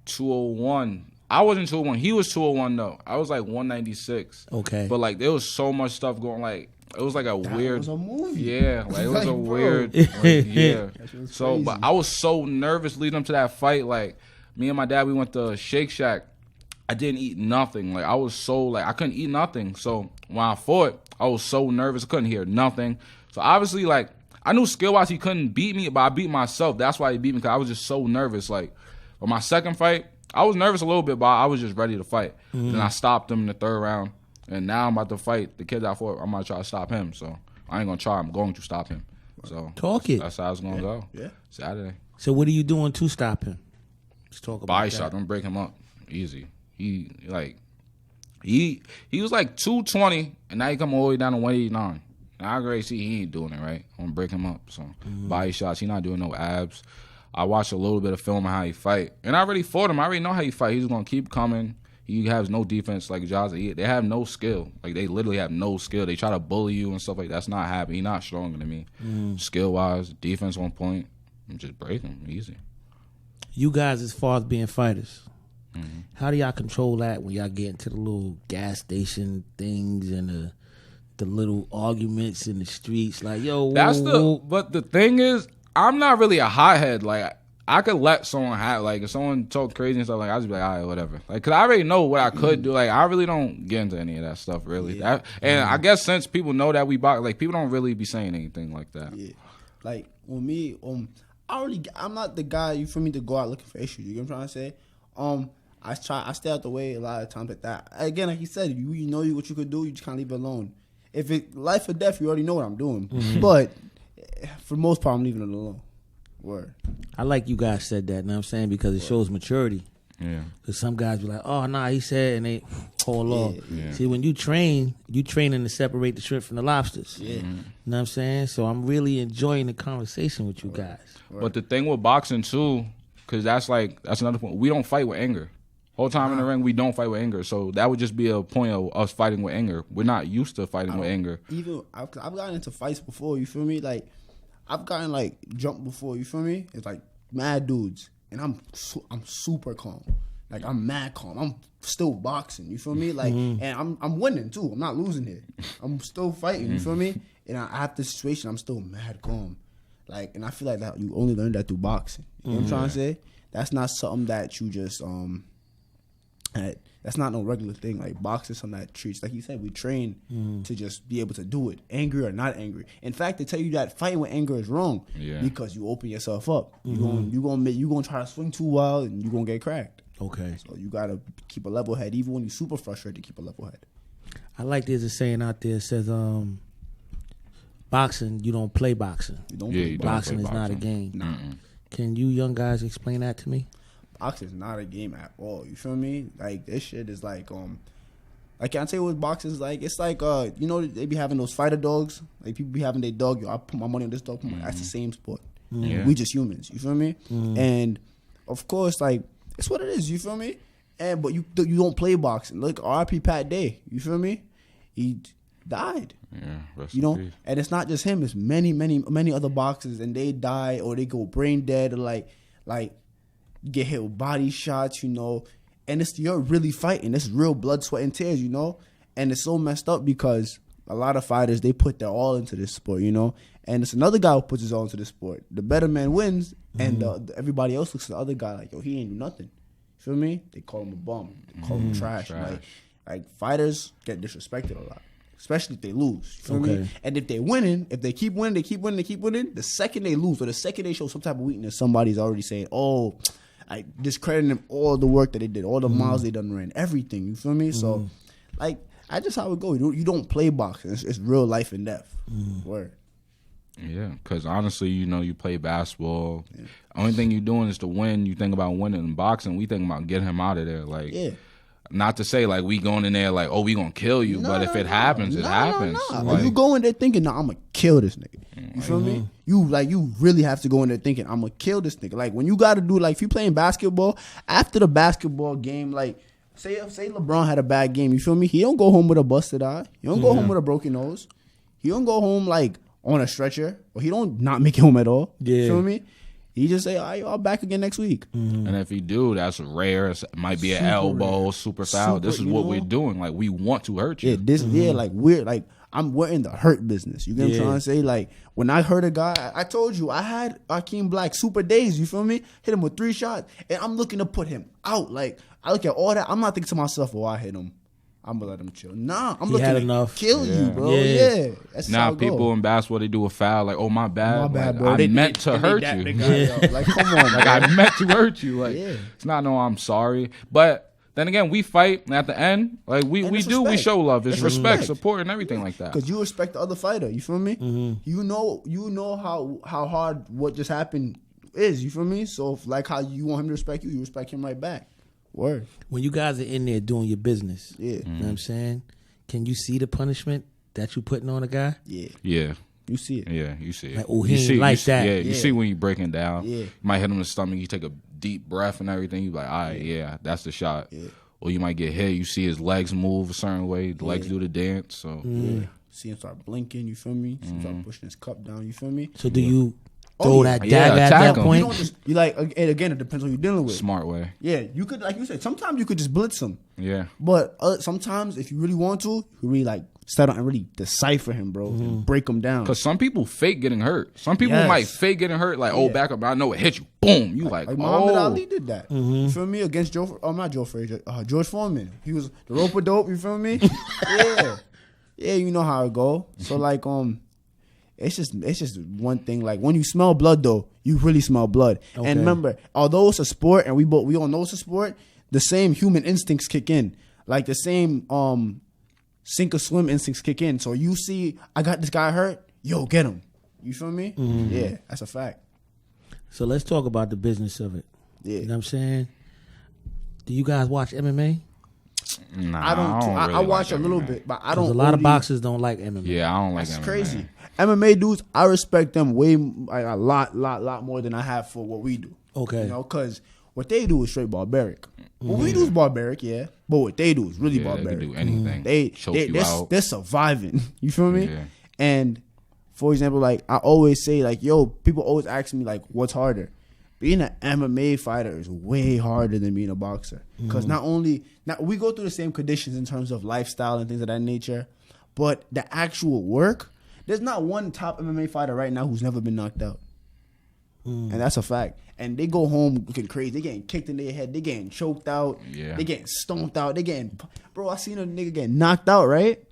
201. I wasn't 201. He was 201 though. I was like 196. Okay. But like there was so much stuff going. Like it was like a weird. It was a movie. Yeah, like it was a weird. Like, yeah. So, but I was so nervous leading up to that fight. Like me and my dad, we went to Shake Shack. I didn't eat nothing. Like I was so like I couldn't eat nothing. So when I fought, I was so nervous. I couldn't hear nothing. So obviously, like I knew skill wise he couldn't beat me, but I beat myself. That's why he beat me because I was just so nervous. Like on my second fight, I was nervous a little bit, but I was just ready to fight. Then I stopped him in the third round, and now I'm about to fight the kid I fought. I'm gonna try to stop him. So I ain't gonna try. I'm going to stop him. So that's how it's gonna go. Yeah, Saturday. So what are you doing to stop him? Let's talk about body that. shot. Don't break him up. Easy. He was like 220, and now he come all the way down to 189. Now I already see he ain't doing it right. I'm gonna break him up. So body shots. He not doing no abs. I watched a little bit of film on how he fight, and I already fought him. I already know how he fight. He's gonna keep coming. He has no defense like Jahi. They have no skill. Like they literally have no skill. They try to bully you and stuff like that's not happening. He's not stronger than me. Skill wise, defense on point. I'm just break him easy. You guys, as far as being fighters. How do y'all control that when y'all get into the little gas station things and the little arguments in the streets? Like, yo, but the thing is, I'm not really a hothead. Like, I could let someone have, like, if someone talk crazy and stuff, like, I'll just be like, all right, whatever. Like, cause I already know what I could do. Like, I really don't get into any of that stuff, really. And I guess since people know that we box, like, people don't really be saying anything like that. Yeah. Like, with me, I'm not the guy, you for me to go out looking for issues. You know what I'm trying to say? I stay out the way a lot of times like that. Again, like he said, you know what you could do, you just can't leave it alone. If it life or death, you already know what I'm doing. But for the most part, I'm leaving it alone. Word. I like you guys said that, you know what I'm saying? Because it shows maturity. Yeah. Because some guys be like, oh, nah, he said, and they haul off. Yeah. See, when you training to separate the shrimp from the lobsters. Yeah. You know what I'm saying? So I'm really enjoying the conversation with you guys. But the thing with boxing, too, because that's another point. We don't fight with anger. Whole time in the ring, we don't fight with anger. So that would just be a point of us fighting with anger. We're not used to fighting with anger. Even I've gotten into fights before. You feel me? Like I've gotten like jumped before. You feel me? It's like mad dudes, and I'm super calm. Like I'm mad calm. I'm still boxing. You feel me? Like and I'm winning too. I'm not losing here. I'm still fighting. You feel me? And after the situation, I'm still mad calm. Like, and I feel like that you only learn that through boxing. You know what I'm trying to say? that's not something that you just that's not no regular thing. Like boxing, something that treats, like you said, we train to just be able to do it, angry or not angry. In fact, they tell you that fighting with anger is wrong because you open yourself up. You gonna try to swing too wild and you gonna get cracked. Okay. So you gotta keep a level head, even when you're super frustrated. Keep a level head. I like there's a saying out there that says, boxing, you don't play boxing. You don't play boxing is not a game. Can you young guys explain that to me? Boxing is not a game at all. You feel me? Like this shit is like I can't tell you what boxing is like. It's like you know, they be having those fighter dogs. Like people be having their dog. Yo, I put my money on this dog. That's the same sport. We just humans. You feel me? And of course, like it's what it is. You feel me? And but you don't play boxing. Look, R.I.P. Pat Day. You feel me? He died. Yeah, you know, and it's not just him. It's many other boxers, and they die or they go brain dead or like get hit with body shots. You know, and you're really fighting. It's real blood, sweat, and tears. You know, and it's so messed up because a lot of fighters, they put their all into this sport. You know, and it's another guy who puts his all into this sport. The better man wins, and everybody else looks at the other guy like, yo, he ain't do nothing. Feel me? They call him a bum. They call him trash. Like fighters get disrespected a lot, especially if they lose. Feel me? And if they winning, if they keep winning, the second they lose or the second they show some type of weakness, somebody's already saying, "Oh, I discrediting them all the work that they did, all the miles they done ran, everything." You feel me? So, like, that's just how it goes. You don't play boxing. It's real life and death. Word. Yeah, because honestly, you know, you play basketball. Only thing you're doing is to win. You think about winning. In boxing, we think about getting him out of there. Like, not to say like we going in there like, oh, we gonna kill you, but if it happens, it happens. Like, you go in there thinking, nah, I'm gonna kill this nigga. You feel me? You really have to go in there thinking, I'm gonna kill this nigga. Like when you gotta do, like if you playing basketball, after the basketball game, like say LeBron had a bad game, you feel me? He don't go home with a busted eye. He don't go home with a broken nose. He don't go home like on a stretcher, or he don't not make it home at all. You feel me? He just say, all right, I'll back again next week. And if he do, that's rare. It might be an elbow, rare. Super foul. This is what we're doing. Like, we want to hurt you. Like, we're in the hurt business. You get what I'm trying to say? Like, when I hurt a guy, I told you, I had Akeem Black super days, you feel me? Hit him with 3 shots, and I'm looking to put him out. Like, I look at all that. I'm not thinking to myself, oh, I hit him. I'm gonna let him chill. Nah, I'm looking to kill you, bro. Yeah. That's now people in basketball, they do a foul like, oh, my bad, bro. I meant to hurt you. Like, come on, like I meant to hurt you. Like, it's not no, I'm sorry. But then again, we fight, and at the end, like we show love. It's respect, support, and everything like that. Because you respect the other fighter. You feel me? You know how hard what just happened is. You feel me? So if, like how you want him to respect you, you respect him right back. Word. When you guys are in there doing your business, you know what I'm saying? Can you see the punishment that you putting on a guy? Yeah. You see it. Yeah, you see it. Like, oh, he ain't like that. Yeah, you see when you breaking down. Yeah. You might hit him in the stomach, you take a deep breath and everything, you be like, all right, that's the shot. Yeah. Or you might get hit, you see his legs move a certain way, the legs do the dance. So see him start blinking, you feel me? See him start pushing his cup down, you feel me? So do you throw that dagger at that point? You don't just, you like, and again, it depends on who you're dealing with. Smart way. Yeah, you could, like you said, sometimes you could just blitz him. Yeah. But sometimes, if you really want to, you really like settle and really decipher him, bro, and break him down. Because some people fake getting hurt. Some people might fake getting hurt, like, back up, I know it hit you. Boom. You like Muhammad Ali did that. You feel me? Against George Foreman. He was the rope-a-dope, you feel me? Yeah, you know how it go. So, like, it's just one thing. Like when you smell blood, though, you really smell blood. Okay. And remember, although it's a sport, and we all know it's a sport, the same human instincts kick in. Like the same sink or swim instincts kick in. So you see, I got this guy hurt. Yo, get him. You feel me? Yeah, that's a fact. So let's talk about the business of it. Yeah, you know what I'm saying? Do you guys watch MMA? Nah, I don't. I watch a little bit, but I don't. A lot of boxers don't like MMA. Yeah, I don't like That's MMA. Crazy. MMA dudes, I respect them way like a lot more than I have for what we do. Okay, you know, because what they do is straight barbaric. What we do is barbaric, but what they do is really barbaric. They can do anything. They're surviving. You feel me? Yeah. And for example, like I always say, like people always ask me like, what's harder? Being an MMA fighter is way harder than being a boxer. Because not we go through the same conditions in terms of lifestyle and things of that nature, but the actual work, there's not one top MMA fighter right now who's never been knocked out. and that's a fact. And they go home looking crazy. They getting kicked in their head. They getting choked out. Yeah. They getting stomped out. They getting, bro. I seen a nigga get knocked out, right?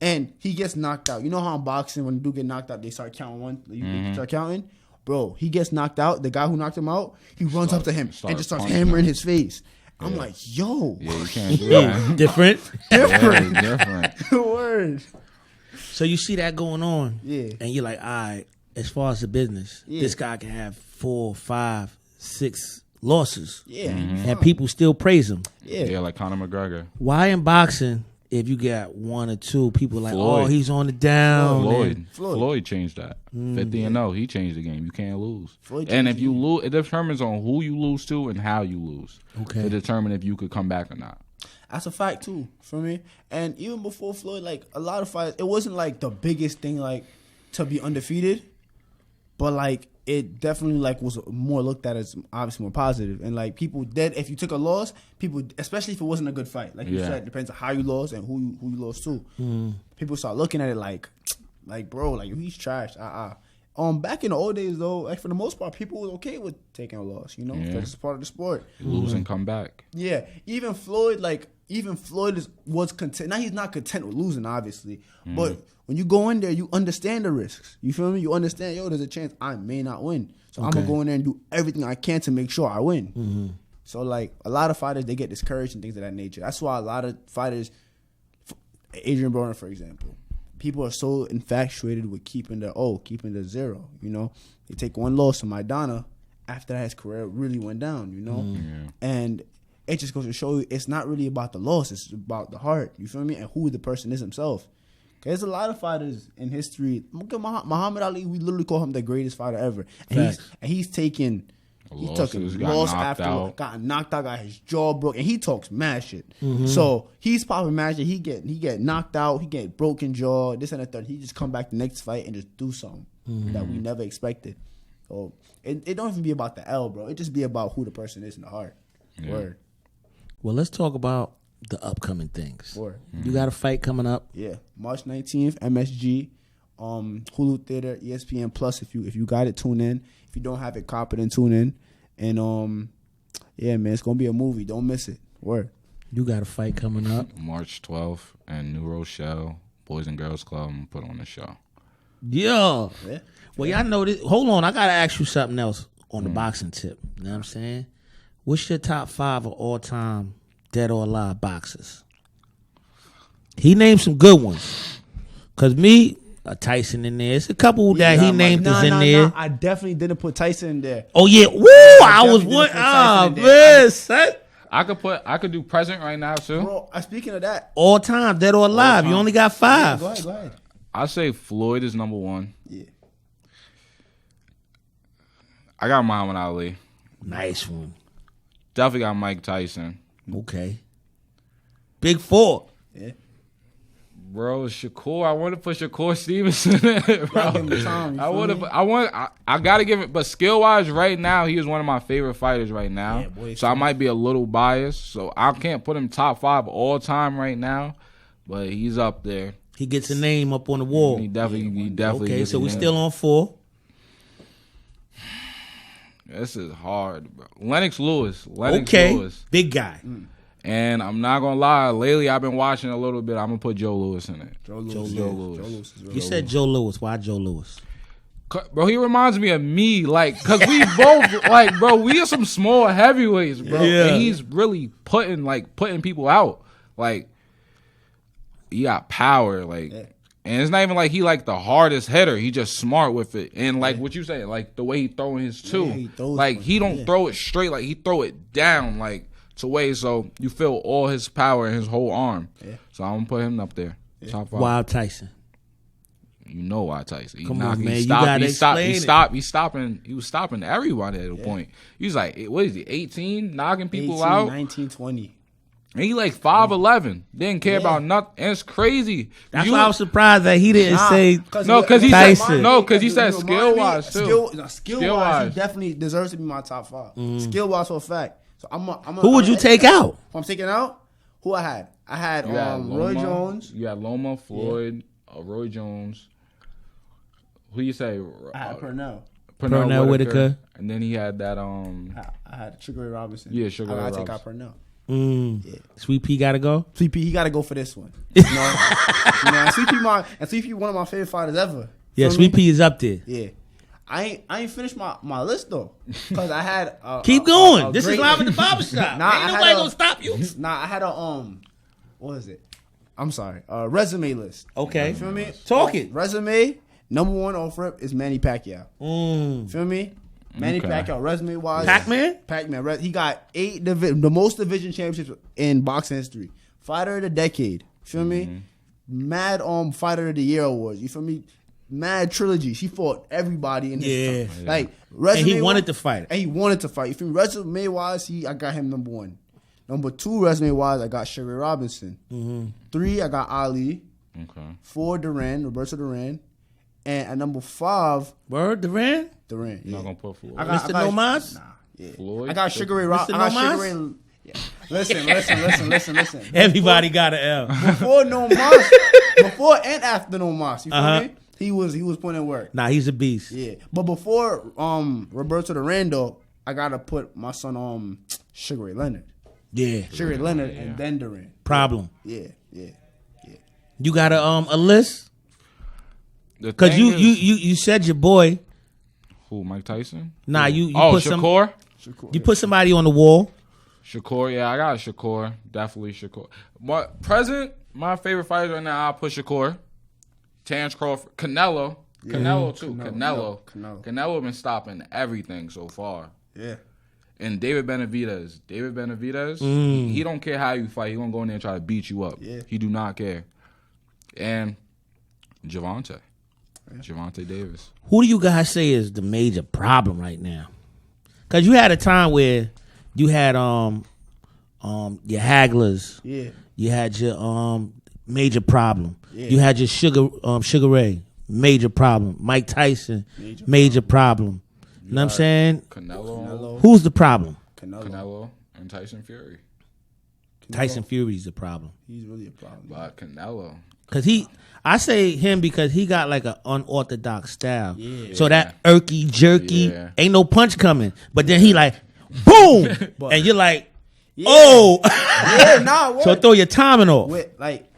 And he gets knocked out. You know how in boxing when dude get knocked out, they start counting one. You start counting, bro. He gets knocked out. The guy who knocked him out, he runs up to him and just starts hammering his face. I'm like, yo, Yeah, you can't do that. Different. Yeah, different. Word. So you see that going on, Yeah. and you're like, all right, as far as the business, Yeah. this guy can have 4, 5, 6 losses, Yeah. and people still praise him. Yeah. Yeah, like Conor McGregor. Why in boxing, if you got 1 or 2, people are like, Floyd. oh, he's on the down. and- Floyd changed that. 50-0. He changed the game. You can't lose. Floyd And changed if you lose, it determines on who you lose to and how you lose. Okay. To determine if you could come back or not. That's a fact too, for me. And even before Floyd, like a lot of fights, it wasn't like the biggest thing, like to be undefeated, but like it definitely like was more looked at as obviously more positive. And like people did, if you took a loss, people, especially if it wasn't a good fight, like you Yeah. said, it depends on how you lost and who you lost to. People start looking at it like bro, like he's trash. Back in the old days though, like for the most part, people was okay with taking a loss, you know, Yeah. because it's part of the sport. Lose and come back. Yeah, even Floyd was content. Now he's not content with losing, obviously. But when you go in there, you understand the risks. You feel me? You understand, yo, there's a chance I may not win. So I'm gonna go in there and do everything I can to make sure I win. So like a lot of fighters, they get discouraged and things of that nature. That's why a lot of fighters, Adrian Broner, for example, people are so infatuated with keeping the 0. You know, they take one loss to Maidana. After that, his career really went down. You know, and it just goes to show you it's not really about the loss; it's about the heart. You feel me? And who the person is himself. There's a lot of fighters in history. Look at Muhammad Ali. We literally call him the greatest fighter ever, and he's taken. He took a loss after got knocked out, got his jaw broke, and he talks mad shit. So he's popping mad shit. He get knocked out, he get broken jaw, this and the third. He just come back the next fight and just do something that we never expected. So it don't even be about the L, bro. It just be about who the person is in the heart. Yeah. Word. Well, let's talk about the upcoming things. Word. You got a fight coming up. Yeah, March 19th, MSG, Hulu Theater, ESPN Plus. If you got it, tune in. If you don't have it, cop it and tune in. And yeah, man, it's gonna be a movie. Don't miss it. Word. You got a fight coming up. March 12th in New Rochelle, Boys and Girls Club. I'm gonna put on the show. Yeah. Yeah. Well, y'all know this. Hold on, I gotta ask you something else on the boxing tip. You know what I'm saying? What's your top 5 of all time dead or alive boxers? He named some good ones. Cause me, Tyson in there. It's a couple that he named is in there. I definitely didn't put Tyson in there. Oh yeah, woo! I was definitely one. didn't put Tyson in Man, there. son. I could do present right now too. Bro, speaking of that, All time, dead or alive. You only got 5. go ahead. I say Floyd is number 1. Yeah. I got Muhammad Ali. Nice one. Definitely got Mike Tyson. Okay. Big 4. Yeah. Bro, Shakur. I want to put Shakur Stevenson in it, bro. Give him the time, you feel me? I gotta give it, but skill wise, right now, he is one of my favorite fighters right now. Yeah, boy, so I might be a little biased. So I can't put him top 5 all time right now, but he's up there. He gets a name up on the wall. He definitely. Okay, gets so a we name. still on 4. This is hard, bro. Lennox Lewis. Okay. Lewis. Big guy. And I'm not gonna lie, lately I've been watching a little bit. I'm gonna put Joe Lewis in it. Joe Lewis. Joe Lewis. is real. You said Joe Lewis. Why Joe Lewis? Bro, he reminds me of me, like, cause we both, like, bro, we are some small heavyweights, bro. Yeah. And he's really putting people out. Like, he got power, like, and it's not even like he like the hardest hitter. He just smart with it, and like what you say, like the way he throwing his too, he throws like one. he don't throw it straight, like he throw it down, like to way so you feel all his power in his whole arm. Yeah. So I'm gonna put him up there, top 5. Wild Tyson. You know why Tyson? He Come knocked, on, man. He You stopped. gotta He stopped. He explain stopped. He stopping. He was stopping everybody at a point. He was like, what is he? 18, knocking people 18, out. 19, 20. And he like 5'11". Didn't care about nothing. And it's crazy. That's why I was surprised that he didn't say No, because he Tyson. said no, because he said skill wise too. Skill wise, he definitely deserves to be my top 5. Skill wise for a fact. So Who would you take out? Who I'm taking out? Who I had? I had You had Roy Loma, Jones. You had Loma, Floyd, Roy Jones. Who you say? I had Purnell. Pernell Whitaker. And then he had that I had Sugar Ray Robinson. Yeah, Sugar Ray I Robinson. take out Pernell. Yeah. Sweet Pea gotta go. Sweet Pea, he got to go for this one. You know, and Sweet Pea, one of my favorite fighters ever. Yeah, Feel Sweet me? Pea is up there. Yeah, I ain't finished my list though, because I had Keep going. a This great- is live at the barbershop. Nah, Ain't I nobody had gonna stop you. Nah, I had a what is it? I'm sorry, resume list. Okay. You feel me? Talk it. Resume number one off rip is Manny Pacquiao. Feel me? Manny Okay. Pacquiao resume wise. Pac-Man? He got the most division championships in boxing history. Fighter of the decade. Feel me? Mad Fighter of the Year awards. You feel me? Mad trilogy. She fought everybody in his time. Like resume. And he wanted to fight. And he wanted to fight. You feel me? Resume wise, I got him number one. Number two, resume wise, I got Sugar Ray Robinson. 3, I got Ali. Okay. 4, Roberto Duran. And at number 5, Word, Duran? Duran. You're not gonna put Floyd. Mr. Nomas? Nah, yeah. Floyd? I got Sugar Ray Mr. Robinson. I got Nomas? Sugar Ray. Yeah. Listen. Everybody got an L. Before No Mas, before and after No Mas, you feel me? He was putting in work. Nah, he's a beast. Yeah, but before Roberto Duran though, I gotta put my son Sugar Ray Leonard. Yeah. Sugar Ray Leonard and then Duran. Problem. Yeah. You got a list? The Because thing you is- said your boy. Who, Mike Tyson? Nah, you Oh, put Shakur? you put somebody on the wall. Shakur, yeah, I got Shakur. Definitely Shakur. But present, my favorite fighter right now, I'll put Shakur. Terrence Crawford. Canelo. Canelo, too. Canelo been stopping everything so far. Yeah. And David Benavidez. He don't care how you fight. He gonna go in there and try to beat you up. Yeah. He do not care. And Gervonta Davis. Who do you guys say is the major problem right now? Because you had a time where you had your Hagglers. Yeah. You had your major problem. Yeah. You had your Sugar Ray, major problem. Mike Tyson, major problem. You know what I'm saying? Canelo. Who's the problem? Canelo and Tyson Fury. Tyson Fury's the problem. He's really a problem. But Canelo. Cause I say him because he got like an unorthodox style. Yeah. So that irky jerky, ain't no punch coming. But then he like, boom, and you're like, oh, Yeah, nah. so throw your timing off. Like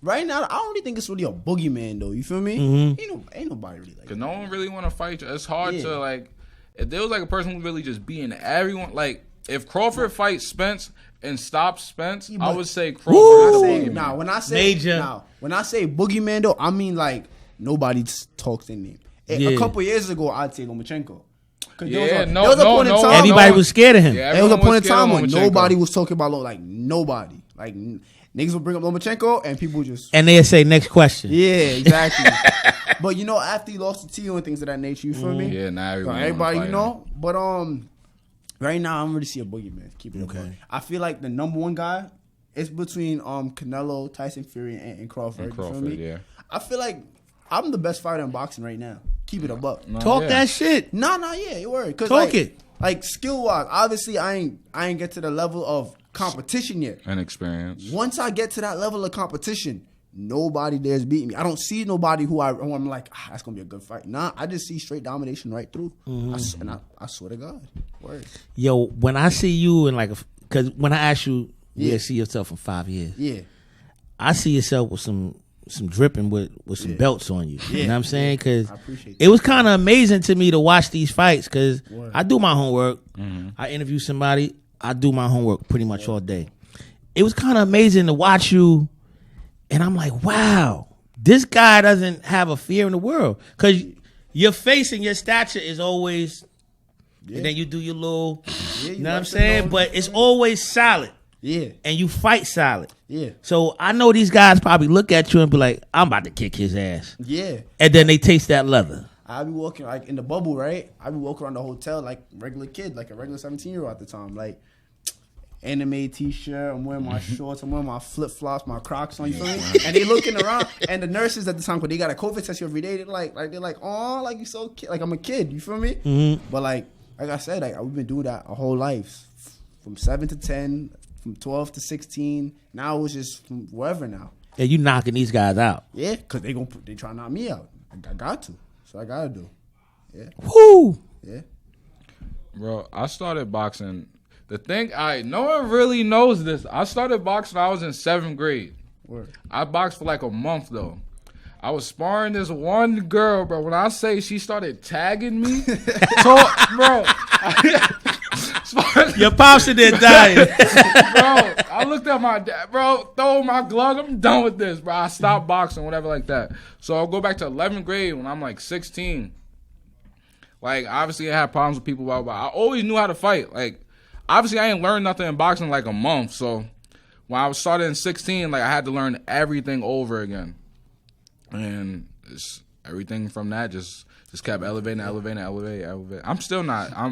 right now, I don't really think it's really a boogeyman though. You feel me? Ain't nobody really like. Cause no one really want to fight you. It's hard to like. If there was like a person who really just beating everyone, like if Crawford fights Spence and stops Spence, I would say Crawford. is the boogeyman. When I say Major. when I say boogeyman though, I mean like nobody talks their name. A couple years ago, I'd say Lomachenko. Everybody was scared of him. Yeah, There was a everyone point in time when scared of nobody Lomachenko. was talking about like nobody. Like niggas would bring up Lomachenko and people just And they'd say, next question. yeah, exactly. But you know, after he lost to Tio and things of that nature, you feel me? Yeah, now everyone everybody, wanna you fight know. But right now I don't really see a boogeyman. Keep it okay. I feel like the number one guy is between Canelo, Tyson Fury, and Crawford. And Crawford, you feel me? yeah. I feel like I'm the best fighter in boxing right now. Keep it a buck. No, Talk yeah. that shit. Yeah, you word. Talk like, it. Like skill wise, obviously I ain't get to the level of competition yet. And experience. Once I get to that level of competition, nobody dares beat me. I don't see nobody who I'm like, that's gonna be a good fight. Nah, I just see straight domination right through. I swear to God, word. Yo, when I see you in like, because when I ask you, where you see yourself in 5 years, Yeah, I see yourself with some dripping with some belts on you. You know what I'm saying? Because I appreciate it was kind of amazing to me to watch these fights because I do my homework. I interview somebody. I do my homework pretty much all day. It was kind of amazing to watch you, and I'm like, wow, this guy doesn't have a fear in the world because your face and your stature is always, and then you do your little, you know what I'm saying? But it's always solid. Yeah, And you fight solid. yeah, So I know these guys probably look at you and be like, I'm about to kick his ass. yeah. And then they taste that leather. I be walking like in the bubble, right? I be walking around the hotel like regular kid, like a regular 17-year-old at the time, like anime t-shirt. I'm wearing my shorts. I'm wearing my flip flops, my Crocs on. You feel me? And they looking around, and the nurses at the time, 'cause they got a COVID test every day. They're like, oh, like you so kid, like I'm a kid. You feel me? But like I said, like we've been doing that our whole lives, from 7 to 10, from 12 to 16. Now it's just from wherever now. And you knocking these guys out. Yeah, cause they try to knock me out. I got to, so I gotta do. Woo. Yeah. Bro, I started boxing. The thing, no one really knows this. I started boxing when I was in 7th grade. Word. I boxed for like a month though. I was sparring this one girl, bro. When I say she started tagging me, bro. Your pops in there dying. Bro, I looked at my dad, bro, throw my gloves. I'm done with this, bro. I stopped boxing, whatever like that. So I'll go back to 11th grade when I'm like 16. Like, obviously, I had problems with people, but I always knew how to fight. Like, obviously, I ain't learned nothing in boxing in like a month. So when I was started in 16, like, I had to learn everything over again. And everything from that just kept elevating. I'm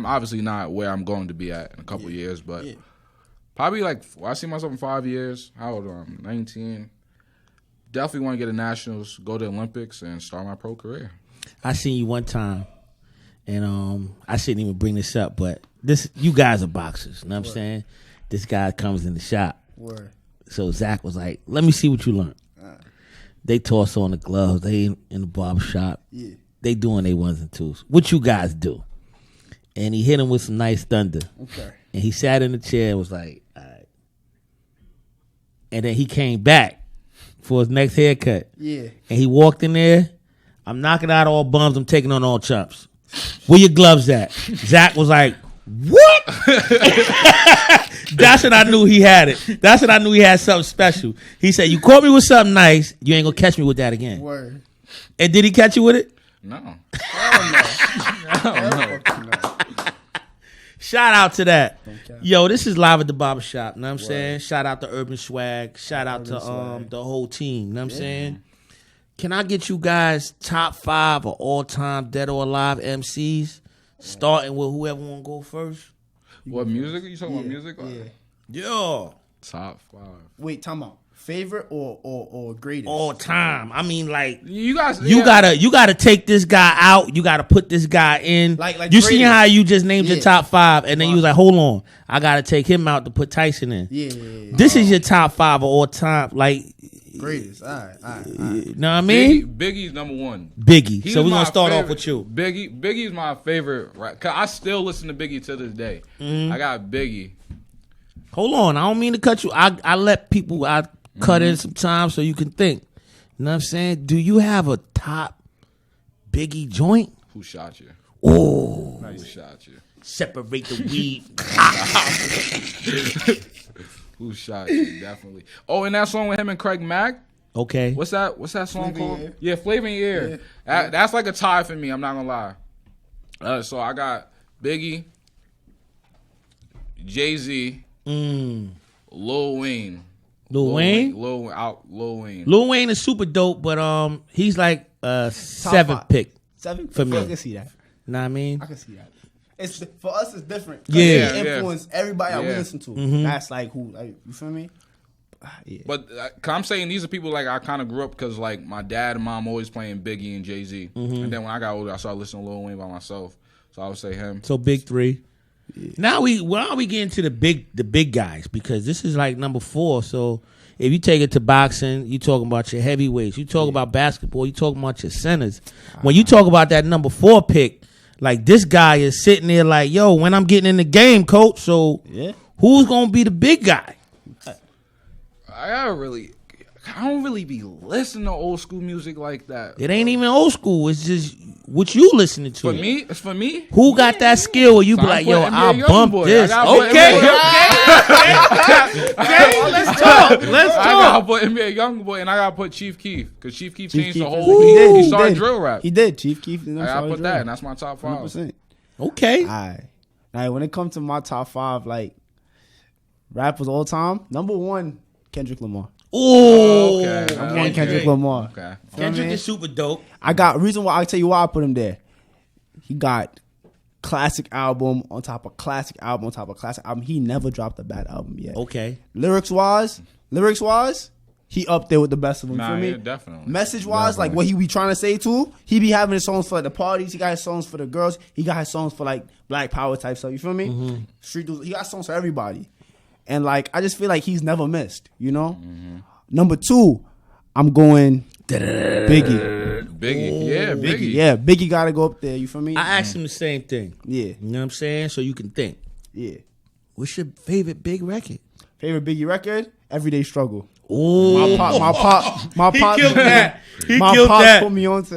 obviously not where I'm going to be at in a couple years, but probably like, I see myself in 5 years. How old am I? 19. Definitely want to get to nationals, go to the Olympics, and start my pro career. I seen you one time, and I shouldn't even bring this up, but you guys are boxers. You know what I'm saying? This guy comes in the shop. Word. So Zach was like, let me see what you learned. They toss on the gloves. They in the barber shop. Yeah. They doing their 1s and 2s. What you guys do? And he hit him with some nice thunder. Okay. And he sat in the chair and was like, all right. And then he came back for his next haircut. Yeah. And he walked in there. I'm knocking out all bums. I'm taking on all chumps. Where your gloves at? Zach was like, what? That's when I knew he had it. That's when I knew he had something special. He said, you caught me with something nice. You ain't going to catch me with that again. Word. And did he catch you with it? No. Shout out to that. Yo, this is live at the barbershop. You know what I'm saying? Shout out to Urban Swag. Shout out to the whole team. You know what I'm saying? Can I get you guys top 5 of all time dead or alive MCs? Starting with whoever want to go first. What music? You talking about music? Yo. Top 5. Wait, time out. Favorite or greatest? All time. I mean, like you guys. You gotta take this guy out. You gotta put this guy in. Like you see how you just named your top 5, and then you was like, hold on, I gotta take him out to put Tyson in. Yeah. This is your top 5 of all time. Like greatest. All right. You know what I mean? Biggie's number 1. Biggie. He's So we're gonna start favorite. off with you. Biggie's my favorite. Right? Cause I still listen to Biggie to this day. I got Biggie. Hold on, I don't mean to cut you. I let people cut in some time so you can think. You know what I'm saying? Do you have a top Biggie joint? Who shot you? Oh, Who shot you? separate the weed. Who shot you? Definitely. Oh, and that song with him and Craig Mack. Okay. What's that song Flavor called? in Your Ear. Yeah, Flavor in Your Ear. That's like a tie for me. I'm not gonna lie. So I got Biggie, Jay-Z, Lil Wayne. Lil Wayne? Lil Wayne. Lil Wayne is super dope, but he's like a 7th 5. pick. 7 for me. I can see that. Know what I mean? I can see that. It's for us. It's different. Yeah. It influence everybody that we Yeah. listen to. That's like who. Like, you feel me? Yeah. But 'cause I'm saying these are people like I kind of grew up because like my dad and mom always playing Biggie and Jay-Z. And then when I got older, I started listening to Lil Wayne by myself. So I would say him. So big 3. Yeah. Now we get into the big guys, because this is like number 4. So if you take it to boxing, you talking about your heavyweights. You talk about basketball, you talking about your centers. When you talk about that number 4 pick, like this guy is sitting there like, yo, when I'm getting in the game, coach. So who's gonna be the big guy? I don't really be listening to old school music like that. It ain't even old school. It's just what you listening to. For me, it's for me. Who got that skill where you be like, yo, I'll bump this. Okay. Let's talk. I gotta put NBA Youngboy and I gotta put Chief Keef because Chief Keef changed the whole. He started did. drill rap. He did. Chief Keef. I gotta put that, and that's my top 5. 100%. Okay. All right. When it comes to my top 5, like rappers all time, number 1, Kendrick Lamar. Ooh. Okay. I'm going Kendrick Lamar. Okay. Kendrick is super dope. I got reason why. I'll tell you why I put him there. He got classic album on top of classic album on top of classic album. He never dropped a bad album yet. Okay. Lyrics wise, he up there with the best of them. Nah, feel me? yeah, definitely. Message wise, like what he be trying to say too. He be having his songs for the parties. He got his songs for the girls. He got his songs for like Black Power type stuff. You feel me? Street dudes. He got songs for everybody. And like I just feel like he's never missed. You know. Number 2, I'm going Biggie. Biggie. Yeah, Biggie. Biggie. Yeah, Biggie got to go up there. You feel me? I asked him the same thing. Yeah. You know what I'm saying? So you can think. Yeah. What's your favorite big record? Favorite Biggie record? Everyday Struggle. Ooh. My pop. He killed that. He my killed pops that. put me onto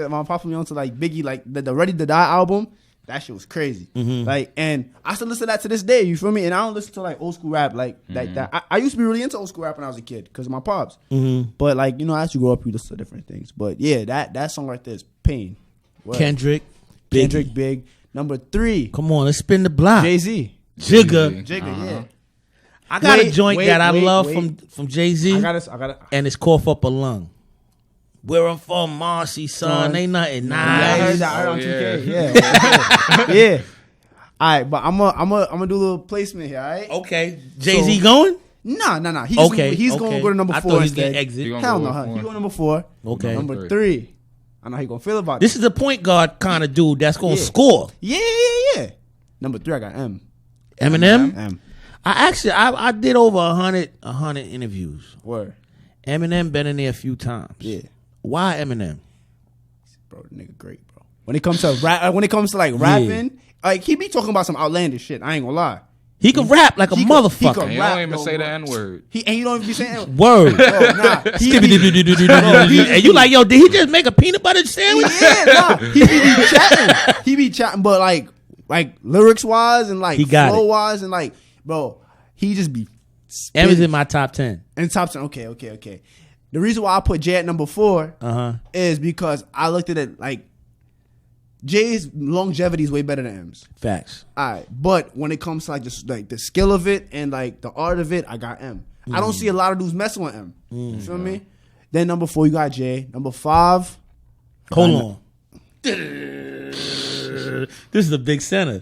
like Biggie, like the Ready to Die album. That shit was crazy. Like, and I still listen to that to this day. You feel me? And I don't listen to like old school rap like that. I used to be really into old school rap when I was a kid because of my pops. But like, you know, as you grow up, you listen to different things. But yeah, that song right there is Pain. What? Kendrick, Big. Number 3. Come on, let's spin the block. Jay-Z. Jigga. Yeah. I got a joint wait, that I wait, love wait. from Jay-Z. I got it. And it's Cough Up a Lung. Where I'm from, Marcy, son, ain't nothing nice. I heard that on 2K. Yeah. Yeah. All right, but I'm gonna do a little placement here. All right. Okay, Jay-Z going? Nah. He's Okay, gonna go to number 4. I thought he's instead. gonna exit. He gonna Hell go no, with he one. go number 4. Okay. Number 3. I know how you gonna feel about This is a point guard kind of dude that's gonna Yeah. score. Yeah. Number 3, I got M. Eminem. I did over 100 interviews. Word. Eminem been in there a few times. Yeah. Why Eminem? Bro, the nigga great, bro. When it comes to rap, like rapping, like he be talking about some outlandish shit. I ain't gonna lie. He can rap like a He motherfucker. can And you rap, don't even though, say the bro. N-word. He don't even be saying Word. Bro, nah. And you like, yo, did he just make a peanut butter sandwich? He be chatting. He be chatting, but like lyrics wise and like He got flow it. wise and like, bro, he just be Em's spitting. in my top 10. And top 10. Okay. The reason why I put Jay at number 4 is because I looked at it like Jay's longevity is way better than M's. Facts. All right, but when it comes to like just like the skill of it and like the art of it, I got M. I don't see a lot of dudes messing with M. You feel me? Then number 4, you got Jay. Number 5, Hold on. This is a big center.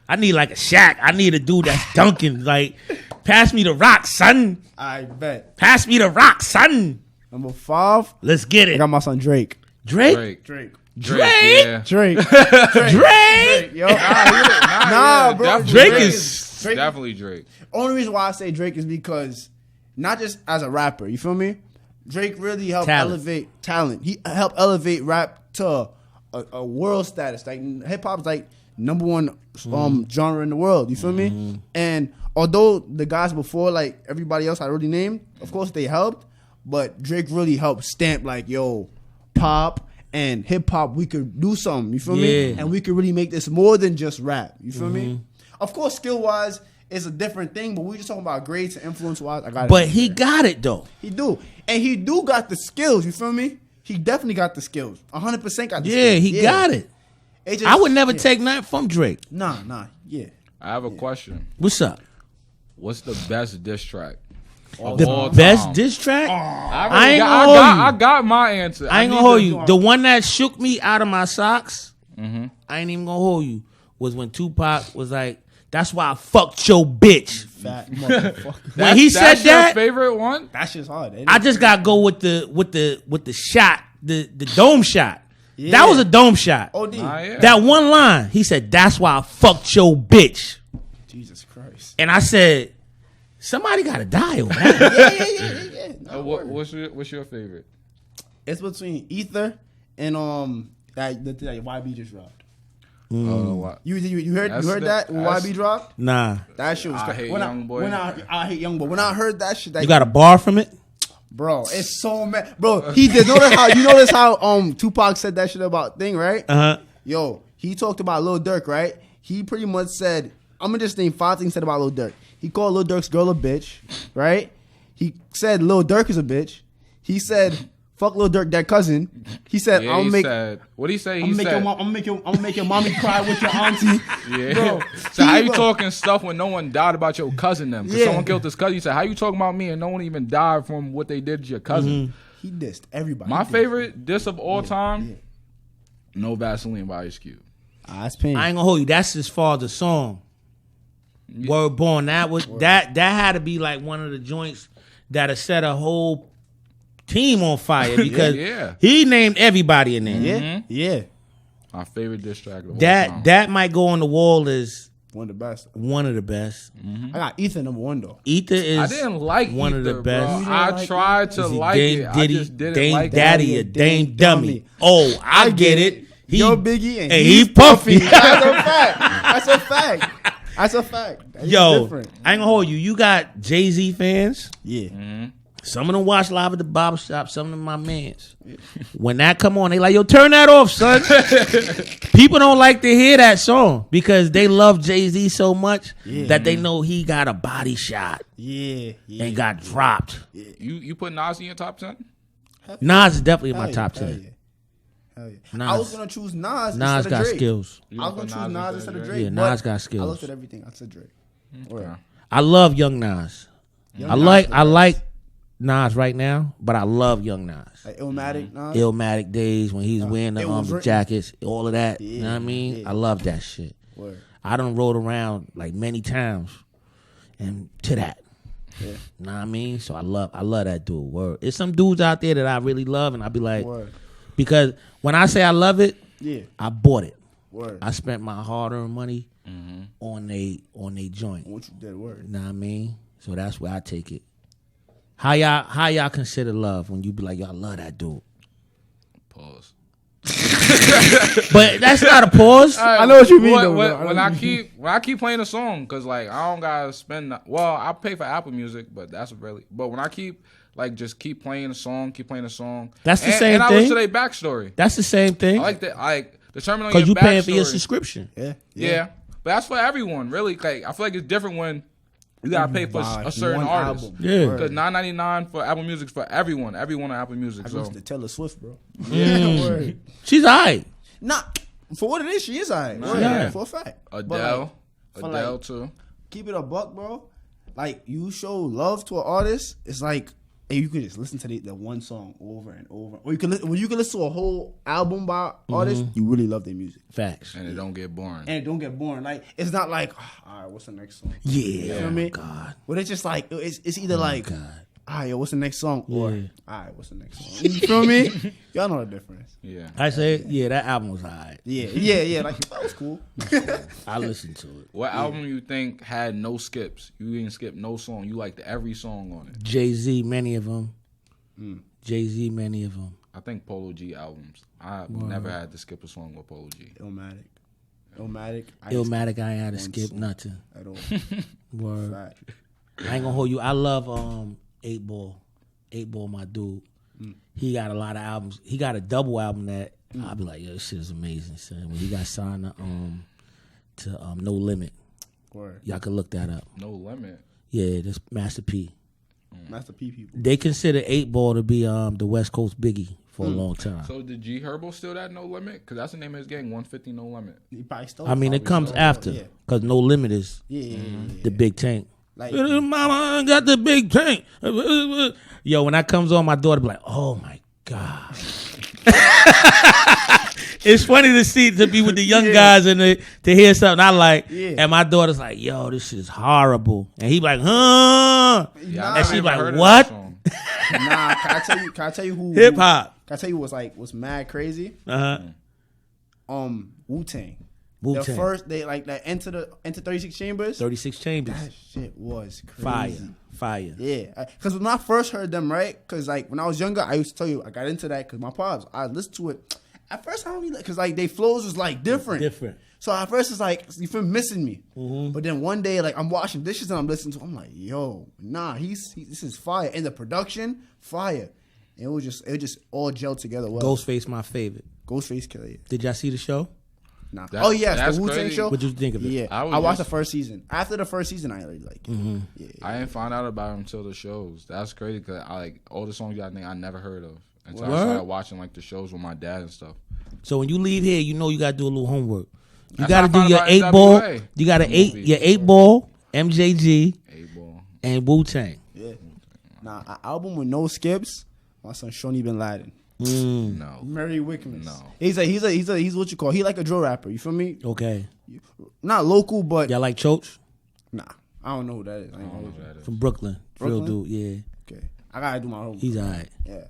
I need like a Shaq. I need a dude that's dunking. Like, pass me the rock, son. I bet. Pass me the rock, son. Number 5, Let's get I it. got my son Drake. Drake? Drake. Drake? Yeah. Drake. Drake? Yo, Nah, bro. definitely Drake Drake. is- Drake- Definitely Drake. Only reason why I say Drake is because not just as a rapper, you feel me? Drake really helped Talent. elevate talent. He helped elevate rap to a world status. Like hip hop's like number 1 genre in the world. You feel me? And although the guys before, like everybody else I already named, of course they helped, but Drake really helped stamp like, yo, pop and hip hop, we could do something. You feel me? Yeah. And we could really make this more than just rap. You feel me? Of course, skill wise is a different thing, but we just talking about grades and influence wise. I got it. But he got it, though. He do. And he do got the skills, you feel me? He definitely got the skills. 100% got the skills. Yeah, he got it. Just, I would never take nothing from Drake. Nah, yeah. I have a question. What's up? What's the best diss track? of The all best time? diss track? I ain't got, gonna hold you. I got my answer. I ain't gonna need hold to- you. The one that shook me out of my socks, I ain't even gonna hold you, was when Tupac was like, "That's why I fucked your bitch." Fat motherfucker. When he said That's your that, favorite one? That shit's hard. Ain't it? I just gotta go with the shot, the dome shot. Yeah. That was a dome shot. OD. Yeah. That one line, he said, "That's why I fucked your bitch," Jesus Christ. and I said, "Somebody gotta die over that." Yeah. What's your favorite? It's between Ether and that YB just dropped. What? You heard That's that when that's- YB dropped? Nah, That shit was I crazy. hate When Youngboy. I hate Youngboy. When I heard that shit, you got a bar from it. bro, it's so mad. Bro, he did notice how Tupac said that shit about thing, right? Yo, he talked about Lil Durk, right? He pretty much said, I'm gonna just name 5 things he said about Lil Durk. He called Lil Durk's girl a bitch, right? He said Lil Durk is a bitch. He said, fuck Lil Durk, that cousin. He said, Yeah, I'm he gonna make said, what did he say? I'm He gonna said, make your mommy cry with your auntie. yeah. Bro, So how he- you talking stuff when no one died about your cousin them? Because Yeah. someone killed his cousin. You said, how you talking about me and no one even died from what they did to your cousin? He dissed everybody. My He dissed favorite diss of all time, No Vaseline by Ice Cube. that's pain. I ain't gonna hold you. That's as far as the song. Word Born. That was that had to be like one of the joints that have set a whole team on fire because Yeah. he named everybody in there. Yeah, yeah. My favorite diss track of all time. That might go on the wall as One of the best. One of the best. I got Ether number 1 though. Ether is. I didn't like one Ether, of the best. Bro. I tried to Is he like Dame it. I Diddy, just didn't Dame like Daddy, it. or Dame Dummy? Oh, I get it. He, Yo, Biggie, and he's puffy. That's a fact. That's a fact. That's a fact. He's Yo, different. I ain't gonna hold you. You got Jay-Z fans. Yeah. Some of them watch Live at the Barbershop. Some of them my mans. When that come on, they like, yo, turn that off, son. People don't like to hear that song because they love Jay-Z so much that they know he got a body shot Yeah. and got dropped. You put Nas in your top 10? Nas is definitely in my Hell top yeah, 10. Hell yeah. Nas. I was gonna choose Nas. Nas instead of got Drake. skills. You I was gonna gonna choose Nas instead of Drake. Yeah, but Nas got skills. I looked at everything. I said Drake. Okay. I love Young Nas. Young I Nas like the I best. like Nas right now, but I love Young Nas. Like Illmatic Nas. Illmatic days when he's wearing the it was written. jackets, all of that. You know what I Yeah, mean? yeah. I love that shit. Word. I done rode around like many times and to that. Yeah. Know what I mean? So I love that dude. Word. There's some dudes out there that I really love and I be like, Word. because when I say I love it, Yeah. I bought it. Word. I spent my hard earned money on they joint. What you did, word. Know what I mean? So that's where I take it. How y'all consider love when you be like, yo, I love that dude? Pause. But that's not a pause. I know what you mean, though, bro. When I keep playing a song, cause like I don't gotta spend. Well, I pay for Apple Music, but that's really. But when I keep playing a song, That's the and, same and I thing. listen to their backstory. That's the same thing. I like that. Like determine on Because your you paying for your backstory. subscription. Yeah. Yeah, but that's for everyone, really. Like I feel like it's different when you gotta pay for Buy a certain one artist. album. Yeah. Word. Because $9.99 for Apple Music for everyone on Apple Music. I So listen to Taylor Swift, bro. Mm. Word. She's alright. Nah, for what it is, she is alright. Word. Yeah. For a fact. But, Adele, for, Adele too. keep it a buck, bro. Like you show love to an artist, it's like hey, you could just listen to the one song over and over, or you can when you can listen to a whole album by artist, you really love their music, Facts. And it don't get boring. and it don't get boring. Like it's not like all right, what's the next song? Yeah. You know what I mean? God. But it's just like it's either like God. all right, yo, what's the next song? Or Yeah. all right, what's the next song? You feel me? Y'all know the difference. Yeah. I say, yeah, that album was alright. Yeah. Like that was cool. I listened to it. What album you think had no skips? You didn't skip no song. You liked every song on it. Jay-Z, many of them. Jay-Z, many of them. I think Polo G albums. I've never had to skip a song with Polo G. Illmatic. Illmatic, I ain't had to one skip song. nothing. At all. Word. Fact. I ain't gonna hold you. I love 8 Ball. 8 Ball, my dude. He got a lot of albums. He got a double album that I'll be like, yo, this shit is amazing, son. When he got signed to No Limit. Word. Y'all can look that up. No Limit. Yeah, this Master P. Master P people. They consider 8 Ball to be the West Coast Biggie for a long time. So did G Herbo still that No Limit? Because that's the name of his gang, 150 No Limit. He probably stole I mean, it comes after Yeah. because No Limit is Yeah. the big tank. Like, Mama got the big tank. Yo, when that comes on, my daughter be like, "Oh my god." It's funny to be with the young guys and to hear something I like, and my daughter's like, "Yo, this is horrible," and he be like, "Huh?" Yeah, And she like, heard of "What?" that song. nah, can I tell you who Hip hop. Can I tell you what's mad crazy? Uh huh. Wu-Tang. Wu The Tang. first they like that enter 36 Chambers. 36 Chambers. That shit was crazy. Fire. Yeah, because when I first heard them, right? Because like when I was younger, I used to tell you I got into that because my pops. I listened to it. At first, I don't really because like they flows was like different. So at first it's like you feel missing me. But then one day like I'm washing dishes and I'm listening to. I'm like, yo, nah, this is fire. And the production, fire. And it just all gelled together well. Ghostface, my favorite. Ghostface Killer. Yeah. Did y'all see the show? Nah. That- Oh yes, that's the Wu-Tang crazy. show. What did you think of it? Yeah, I was I watched just- the first season. After the first season, I really like it. Yeah. I didn't find out about him until the shows. That's crazy because I like all the songs y'all think I never heard of until I Word? started watching like the shows with my dad and stuff. So when you leave here, you know you gotta do a little homework. You That's gotta how I do found your about 8 Ball. NWA. You got The movie. your 8 Ball, MJG, 8 Ball. and Wu Tang. Yeah. Nah, an album with no skips. My son Shawnee Bin Laden. No. Merry Wickman. No. He's what you call. He like a drill rapper. You feel me? Okay. Not local, but Y'all like Choach nah. I don't know who that is. I don't know who that is. from Brooklyn? Real Brooklyn? dude, yeah. Okay, I gotta do my homework. He's alright. Yeah.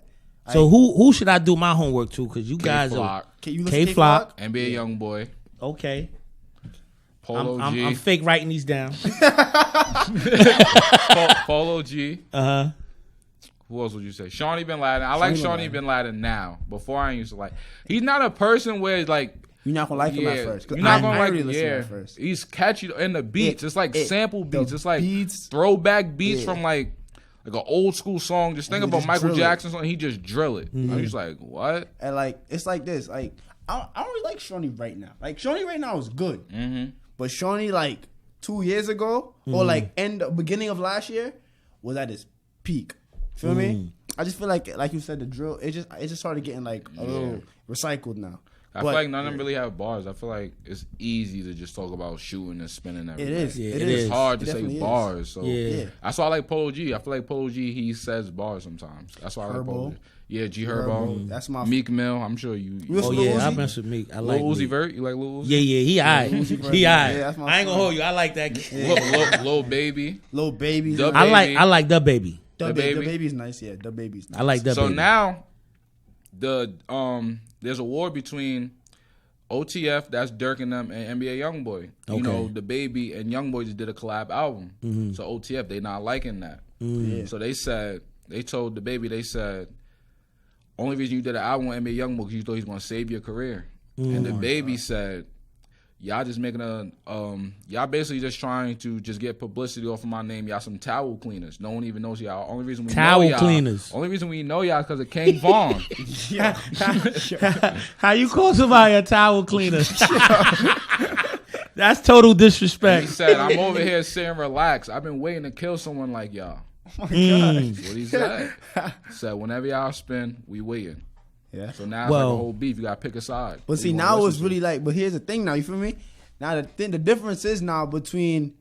So who should I do my homework to? Because you guys are K-Flock. Can you listen K to Flock. NBA Young Boy. Okay. Polo G. I'm fake writing these down. Polo G. Who else would you say? Shawnee Bin Laden. I like Shawnee Bin Laden now. Before I used to like. He's not a person where like. You're not gonna like him at first. You're not gonna like really him. listen Yeah, at first. he's catchy in the beats. It's like sample beats. It's like beats, throwback beats from like an old school song. Just think about Michael Jackson song. He just drill it. I'm just like, what? And like it's like this. Like I don't really like Shawnee right now. Like Shawnee right now is good, but Shawnee like 2 years ago or like beginning of last year was at its peak. Feel me? I just feel like you said, the drill. It just started getting like a little recycled now. I feel like none of them really have bars. I feel like it's easy to just talk about shooting and spinning everything. It is. It's hard to say bars. So Yeah. that's why I like Polo G. I feel like Polo G, he says bars sometimes. That's why I like Polo G. Yeah, G Herbo. That's my Meek Mill. I'm sure you. Oh yeah, I mess with Meek. I like Lil Uzi Meek. Vert. You like Lil Uzi? Yeah, he alright. He alright. Yeah, that's my I ain't gonna hold you. I like that. Lil Baby. Little Baby. The I like the baby. The Baby. Baby's nice. Yeah, the Baby's nice. I like the So baby. now, there's a war between OTF, that's Dirk and them, and NBA YoungBoy. You know, the Baby and YoungBoy just did a collab album. So OTF, they not liking that. So they told the Baby, they said, only reason you did an album with NBA YoungBoy because you thought he was going to save your career. And the Baby said, y'all just making y'all basically just trying to just get publicity off of my name. Y'all some towel cleaners. No one even knows y'all. Only reason we know y'all. Cleaners. Only reason we know y'all is because of King Von. How you call somebody a towel cleaner? That's total disrespect. He said, I'm over here sitting relaxed. I've been waiting to kill someone like y'all. Oh my That's what he said. Said, whenever y'all spin, we waiting. Yeah. So now it's like a whole beef. You got to pick a side. But see, now it's really like, but here's the thing now, you feel me? Now the difference is now between,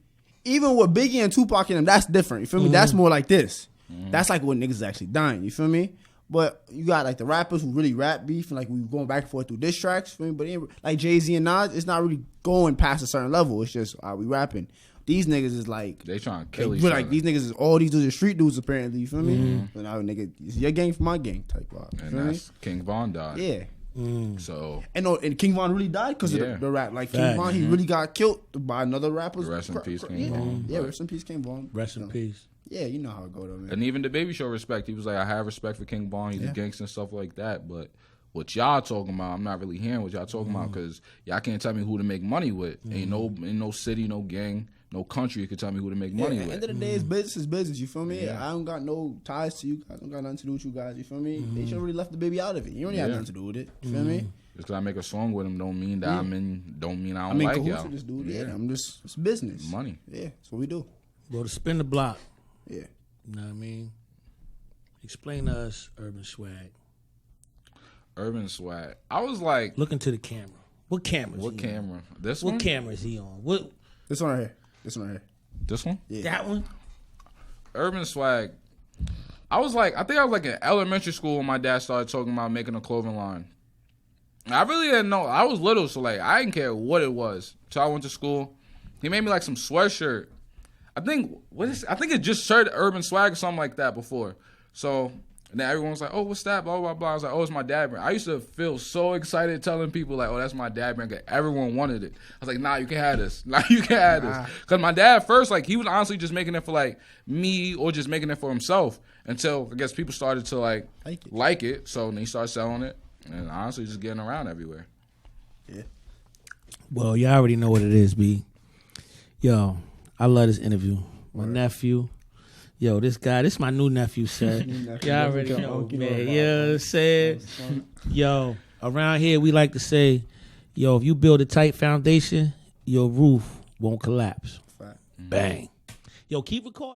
even with Biggie and Tupac and them, that's different. You feel me? That's more like this. That's like when niggas is actually dying. You feel me? But you got like the rappers who really rap beef and like we going back and forth through diss tracks. Feel me? But like Jay-Z and Nas, it's not really going past a certain level. It's just, we rapping. These niggas is like, they trying to kill each other. Like these niggas is all these dudes are street dudes apparently. You feel me? So now nigga, it's your gang for my gang type vibe. And that's King Von died. Yeah. So And King Von really died because of the rap. Like King Von, he really got killed by another rapper. Rest in peace, King Von. Yeah, rest in peace, King Von. Rest in peace. Yeah, you know how it go though, man. And even the Baby show respect. He was like, I have respect for King Von. He's a gangster and stuff like that. But what y'all talking about, I'm not really hearing what y'all talking about because y'all can't tell me who to make money with. Ain't no city, no gang, no country you can tell me who to make money At the with. end of the day, it's business is business. You feel me? I don't got no ties to you. I don't got nothing to do with you guys. You feel me? They should have really left the Baby out of it. You don't have nothing to do with it. You feel me? Just because I make a song with him don't mean that don't mean I don't I mean, like cahoots y'all. with this dude. Yeah, I'm just, it's business. Money. Yeah, that's what we do. Go to spin the block. Yeah. You know what I mean? Explain to us Urban Swag. Urban Swag. I was like, Look into the camera. What camera? what camera? This What one? camera is he on? What? This one right here. This one right here. This one? Yeah. That one? Urban Swag. I was like, I think I was like in elementary school when my dad started talking about making a clothing line. I really didn't know. I was little, so like I didn't care what it was. So I went to school. He made me like some sweatshirt. I think it just said Urban Swag or something like that before. So and then everyone was like, "Oh, what's that?" Blah blah blah. I was like, "Oh, it's my dad brand." I used to feel so excited telling people like, "Oh, that's my dad brand." 'Cause everyone wanted it. I was like, "Nah, you can have this. Nah, you can have this." Because my dad first, like, he was honestly just making it for like me or just making it for himself. Until I guess people started to like it. So then he started selling it, and honestly, just getting around everywhere. Yeah. Well, you already know what it is, B. Yo, I love this interview. My nephew. Yo, this my new nephew, said. Y'all already know, man. You know what I'm saying? Yo, around here, we like to say, yo, if you build a tight foundation, your roof won't collapse. Bang. Yo, keep recording.